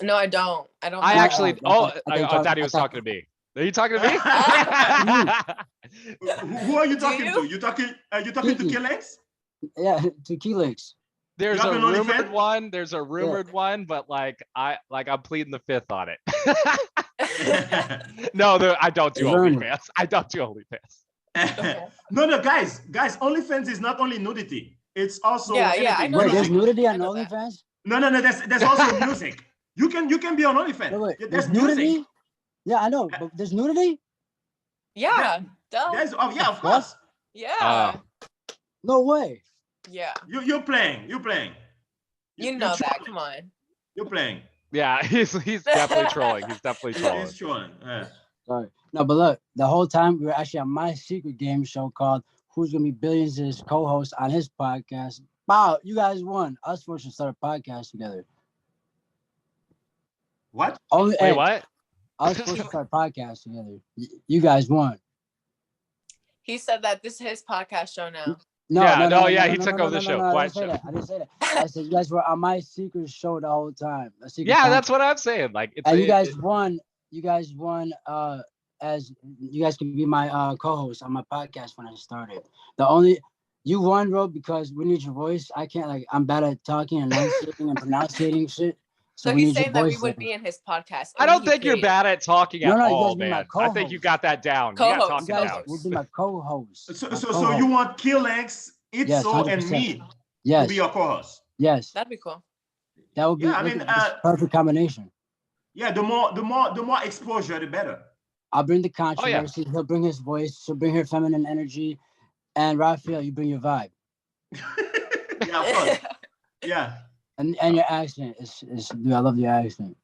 No, I don't. I don't. I have- actually I thought he was talking to me. Are you talking to me? Who are you Do talking you? to? You talking to Kiki. Killex? Yeah, to Keelix. There's have a an rumored OnlyFans? one. There's a rumored one, but like I'm pleading the fifth on it. No, I don't do It's rumored. OnlyFans. I don't do OnlyFans. No, guys, OnlyFans is not only nudity. It's also Yeah, anything. I know Wait, there's that. nudity I on know that. OnlyFans? No, there's also music. You can be on OnlyFans. Wait, Yeah, there's music. nudity? Yeah, I know, but there's nudity? Yeah. Duh. There's yeah, of What? course. Yeah. No way. Yeah. You're playing. You you're know that. trolling. Come on. You're playing. Yeah, he's definitely trolling. He's definitely trolling. He's trolling. Yeah. Sorry. No, but look, the whole time we were actually on my secret game show called Who's Gonna Be Billions' co-host on his podcast. Wow, you guys won. Us four should start a podcast together. What? Only Wait, hey, what? us four should start a podcast together. You guys won. He said that this is his podcast show now. He took over the show. I Quiet didn't say show. that. I didn't say that. I said you guys were on my secret show the whole time. A secret Yeah, podcast. that's what I'm saying. Like, it's And you guys won. You guys won. As you guys can be my co-host on my podcast when I started. You won, bro, because we need your voice. I can't I'm bad at talking and enunciating and pronouncing shit. So we he's need your saying that we voice would there. be in his podcast. I don't think you're bad at talking No, at no, you all, guys be my man. I think you co-host. got that down. You got Co-host, talking You guys down. will be my co-host. So you want Killings, Yes, Itzo, and 100%. me to Yes, be your co-host? yes. That'd be cool. That would be. Yeah, I look mean, at this perfect combination. Yeah, the more exposure, the better. I'll bring the Oh, yeah. controversy. He'll bring his voice. She'll bring her feminine energy, and Raphael, you bring your vibe Yeah, of course. Yeah. and your accent. Dude, I love your accent.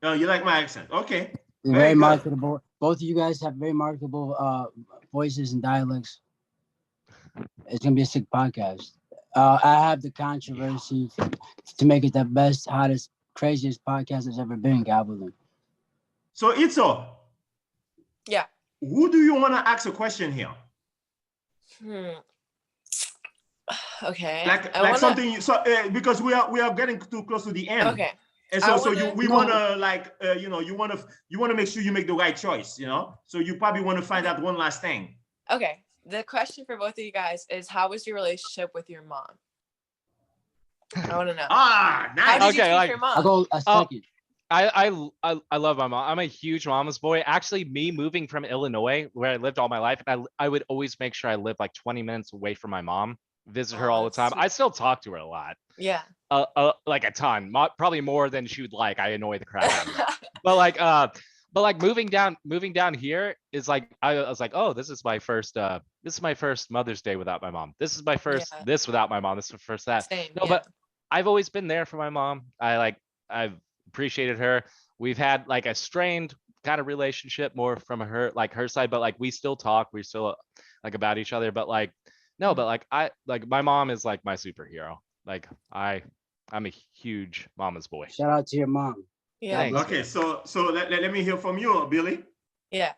Oh, you like my accent? Okay. You're Very very good. marketable. Both of you guys have very marketable voices and dialects. It's gonna be a sick podcast. I have the controversy to make it the best, hottest, craziest podcast that's ever been. God willing. So Itzo, Yeah. who do you want to ask a question here? Okay. Like something. So because we are getting too close to the end. Okay. And I so wanna- we want to you want to make sure you make the right choice. So you probably want to find out one last thing. Okay. The question for both of you guys is, how was your relationship with your mom? I want to know. Ah, How nice. did you Okay, treat like- your I'll mom? go a second. I love my mom. I'm a huge mama's boy. Actually, me moving from Illinois, where I lived all my life, I would always make sure I lived like 20 minutes away from my mom, visit her Oh, all the that's time. sweet. I still talk to her a lot, Yeah. like a ton, probably more than she would like. I annoy the crap out of her. But like moving down here is like, I was like, oh, this is my first Mother's Day without my mom. This is my first Yeah. this without my mom. This is my first that. Same. No, yeah. but I've always been there for my mom. I've appreciated her. We've had like a strained kind of relationship more from her, like her side, but like we still talk. We still like about each other, but like, no, but like my mom is like my superhero. Like I'm a huge mama's boy. Shout out to your mom. Yeah. Thanks. Okay, so let me hear from you, Billy. Yeah.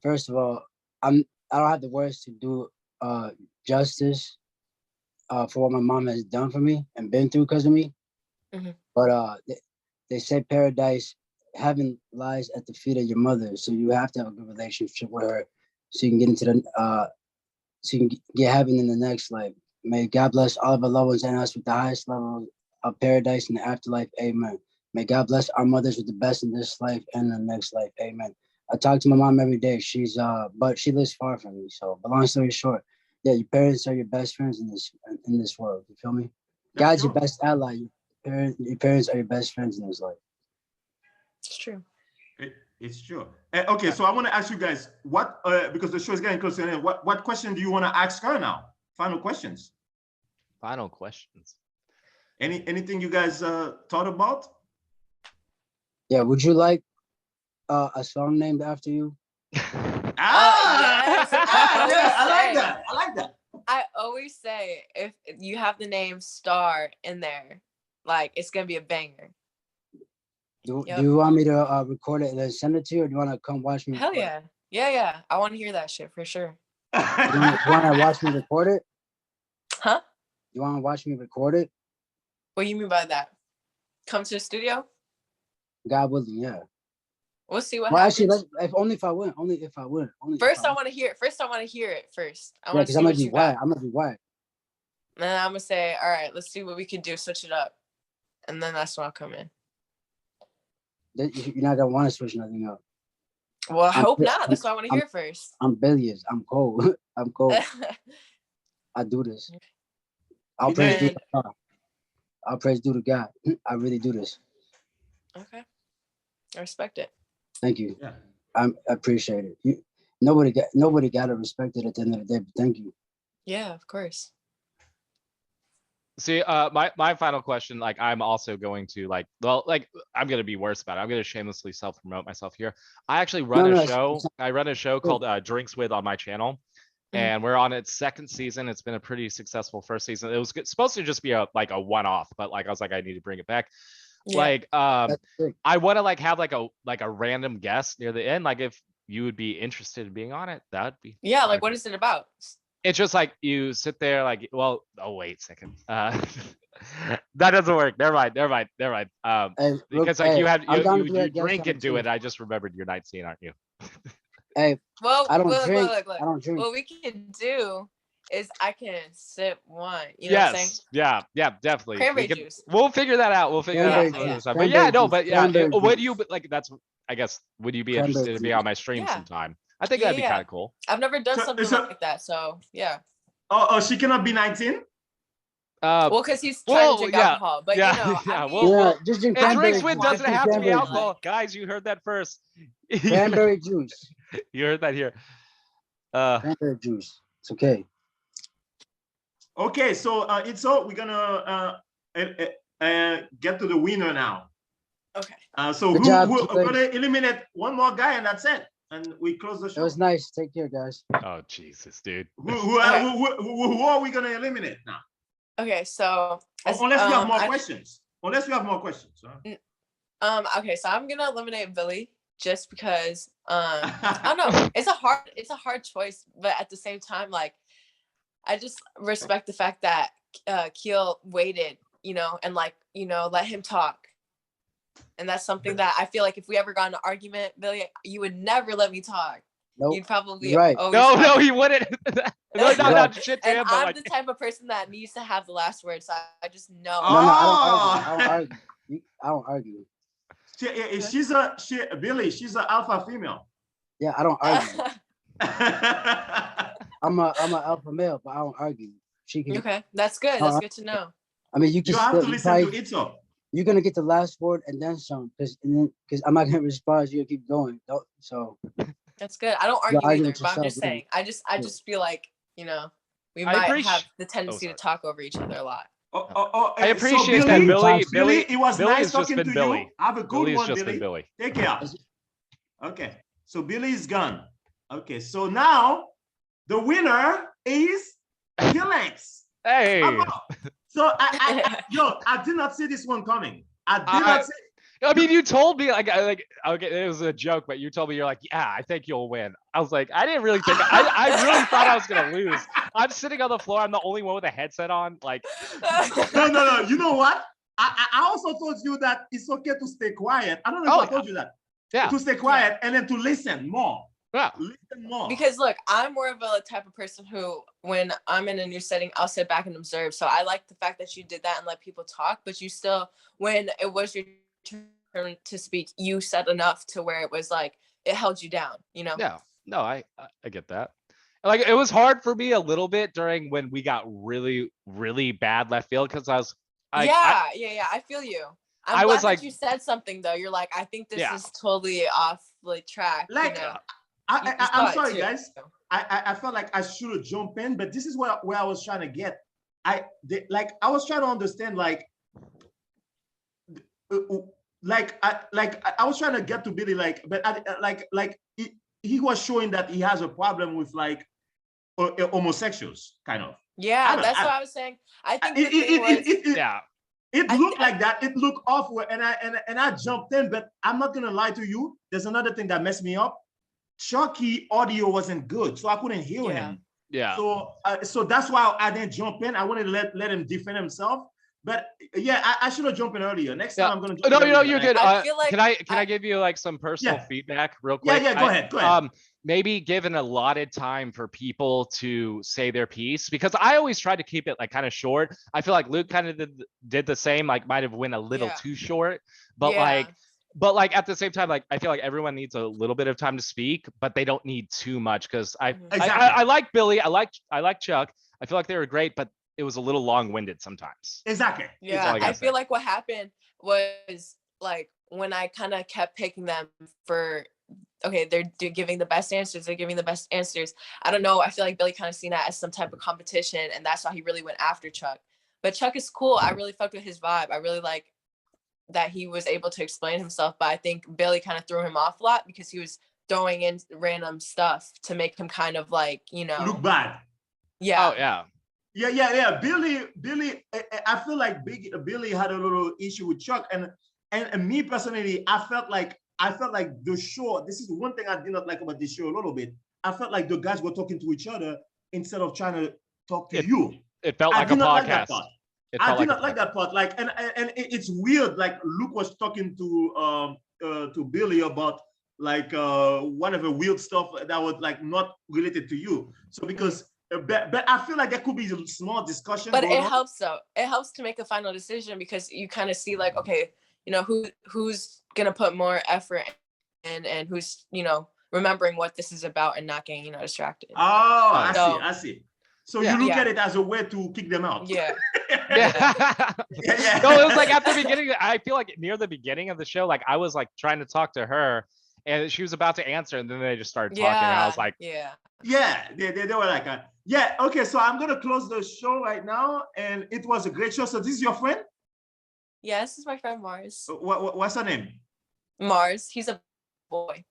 First of all, I don't have the words to do justice for what my mom has done for me and been through because of me. Mhm. But they say paradise, heaven lies at the feet of your mother. So you have to have a good relationship with her so you can get into so you can get heaven in the next life. May God bless all of our loved ones and us with the highest level of paradise in the afterlife. Amen. May God bless our mothers with the best in this life and the next life. Amen. I talk to my mom every day. But she lives far from me. So, but long story short, yeah, your parents are your best friends in this world. You feel me? God's your best ally. Your parents are your best friends in this life. It's true. It's true. Okay, so I want to ask you guys what because the show is getting close to the end. What question do you want to ask her now? Final questions. Final questions. Anything you guys thought about? Yeah, would you like a song named after you? yes. Yes, I like Say. that. I like that. I always say, if you have the name Star in there, like, it's gonna be a banger. Do Yep. you want me to record it and then send it to you, or do you want to come watch me? Hell record yeah. Yeah. I want to hear that shit for sure. it? You want to watch me record it? Huh? You want to watch me record it? What do you mean by that? Come to the studio? God willing, yeah. We'll see what Well, happens. actually, only if I win. Only if I win. First, I want to hear it. First, I want to hear it first. I Yeah, want to because see I'm gonna what be you white. got. I'm gonna be white. And then I'm gonna say, all right, let's see what we can do, switch it up. And then that's when I'll come in. You're not gonna want to switch nothing up. Well, I hope not. That's why I want to hear it first. I'm billions. I'm cold. I'm cold. I do this. I'll praise due to God. I'll praise due to God. I really do this. Okay. I respect it. Thank you. Yeah. I appreciate it. Nobody got to respect it at the end of the day, but thank you. Yeah, of course. See, my final question, like I'm also going to like, well, like I'm gonna be worse about it. I'm gonna shamelessly self-promote myself here. I actually run a show. I run a show called Drinks With on my channel, and we're on its second season. It's been a pretty successful first season. It was supposed to just be a one-off, but like I was like, I need to bring it back. Yeah. Like, I want to like have like a random guest near the end. Like if you would be interested in being on it, that'd be. Yeah, like what is it about? It's just like you sit there like, well, oh wait a second. That doesn't work. Never mind. Because like you drink and do it. I just remembered your 19, aren't you? Hey, well, I don't look, drink. Look. I don't drink. What we can do is I can sip wine. You know what I'm saying? Yeah, definitely. Cranberry juice. We'll figure that out. We'll figure that out. Cranberry juice. But yeah, no, but yeah, Cranberry would juice. you like that's I guess would you be Cranberry interested in being juice. on my stream Yeah. sometime? I think that'd be kind of cool. I've never done So- something so- like that, so yeah. Oh, she cannot be 19? Well, because he's trying to drink alcohol, but yeah, you know, yeah, I mean, Yeah, just drink And cranberry Drinks With juice. doesn't Just drink have to be cranberry juice. alcohol. Guys, you heard that first. Cranberry juice. You heard that here. Cranberry juice. It's okay. Okay, so we're gonna get to the winner now. okay. So Good job, we're Chitown. gonna eliminate one more guy and that's it. And we close the It show. was nice. Take care, guys. Oh Jesus, dude. Who are we gonna eliminate now? Okay, so Unless we have more questions. Unless we have more questions. Huh? Okay, so I'm gonna eliminate Billy just because I don't know. It's a hard choice, but at the same time, like I just respect the fact that Keel waited, you know, and like, you know, let him talk. And that's something that I feel like if we ever got in an argument, Billy, you would never let me talk. Nope. You'd probably You're right. always No, talk. he wouldn't. No, not shit to And him, but I'm like, the type of person that needs to have the last word, so I just know. No, I don't argue. I don't argue. She's Billy, she's an alpha female. Yeah, I don't argue. I'm a alpha male, but I don't argue. She can. Okay, that's good. That's good to know. I mean, you You can have to still. listen to Itzo. You're gonna get the last word and then some, because I'm not gonna respond. You keep going. So That's good. I don't argue argue either, with but I'm just yourself, saying. I just feel like, you know, we I might appreciate- have the tendency to sorry. talk over each other a lot. I appreciate that, Billy, it was Billy nice has just talking been to Billy. you. Have a good Billy's one, just Billy. been Billy. Take care. Okay, so Billy is gone. Okay, so now the winner is Killings. Hey, So I did not see this one coming. I did not see. I mean, you told me like okay, it was a joke, but you told me you're like, yeah, I think you'll win. I was like, I didn't really think. I really thought I was gonna lose. I'm sitting on the floor. I'm the only one with a headset on. Like, No. You know what? I also told you that it's okay to stay quiet. I don't know if I told you that. yeah, To stay quiet and then to listen more. yeah. Listen more. Because look, I'm more of a type of person who, when I'm in a new setting, I'll sit back and observe. So I like the fact that you did that and let people talk, but you still, when it was your turn to speak, you said enough to where it was like it held you down, you know? Yeah, no, I get that. Like, it was hard for me a little bit during when we got really, really bad left field because I feel you. I I'm was glad like- that you said something though. You're like, I think this Yeah. is totally off like track. Like, you know? I'm saw it sorry, too. guys. I felt like I should have jumped in, but this is where I was trying to get. I was trying to understand, I was trying to get to Billy, but he was showing that he has a problem with homosexuals, kind of. Yeah, that's what I was saying. I think the thing was, yeah. It I looked think- like that. It looked awful, and I jumped in. But I'm not gonna lie to you. There's another thing that messed me up. Chucky audio wasn't good, so I couldn't hear Yeah. him. Yeah. So that's why I didn't jump in. I wanted to let him defend himself. But yeah, I should have jumped in earlier. Next time Yeah. I'm gonna jump No, in you know, earlier. you're Like, good. I feel like Can I give you like some personal Yeah. feedback real yeah, quick? yeah, go ahead, go ahead. Maybe give an allotted time for people to say their piece, because I always try to keep it like kind of short. I feel like Luke kind of did the same, like might have went a little Yeah. too short, but Yeah. like at the same time, like I feel like everyone needs a little bit of time to speak, but they don't need too much, because Mhm. Exactly. I like Billy, I like Chuck. I feel like they were great, but it was a little long-winded sometimes. Exactly. Yeah, all I gotta I feel say. like what happened was like when I kind of kept picking them for, okay, they're giving the best answers, they're giving the best answers. I don't know. I feel like Billy kind of seen that as some type of competition, and that's why he really went after Chuck. But Chuck is cool. I really fucked with his vibe. I really like that he was able to explain himself. But I think Billy kind of threw him off a lot because he was throwing in random stuff to make him kind of like, Look bad. yeah. Oh yeah. Yeah. Billy, I feel like Billy had a little issue with Chuck, and me personally, I felt like the show. This is one thing I did not like about this show a little bit. I felt like the guys were talking to each other instead of trying to talk to you. It felt I like a did not like that podcast. part. It I felt did like a not like that part. Like, and it's weird. Like Luke was talking to Billy about like whatever weird stuff that was like not related to you. So because, but I feel like there could be a small discussion. But going it on. helps though. It helps to make a final decision because you kind of see like, okay, who's gonna put more effort in, and who's remembering what this is about and not getting distracted. Oh, I So- see. So Yeah. you look Yeah. at it as a way to kick them out. Yeah. Yeah. Yeah. No, it was like at the beginning. I feel like near the beginning of the show, like I was like trying to talk to her, and she was about to answer, and then they just started talking. And I was like, yeah. Yeah, they were like, yeah, okay, so I'm gonna close the show right now, and it was a great show. So this is your friend? Yeah, this is my friend Mars. What's her name? Mars, he's a boy.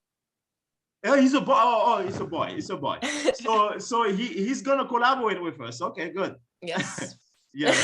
Oh, he's a boy. Oh, he's a boy. He's a boy. So he's gonna collaborate with us. Okay, good. Yes. Yeah.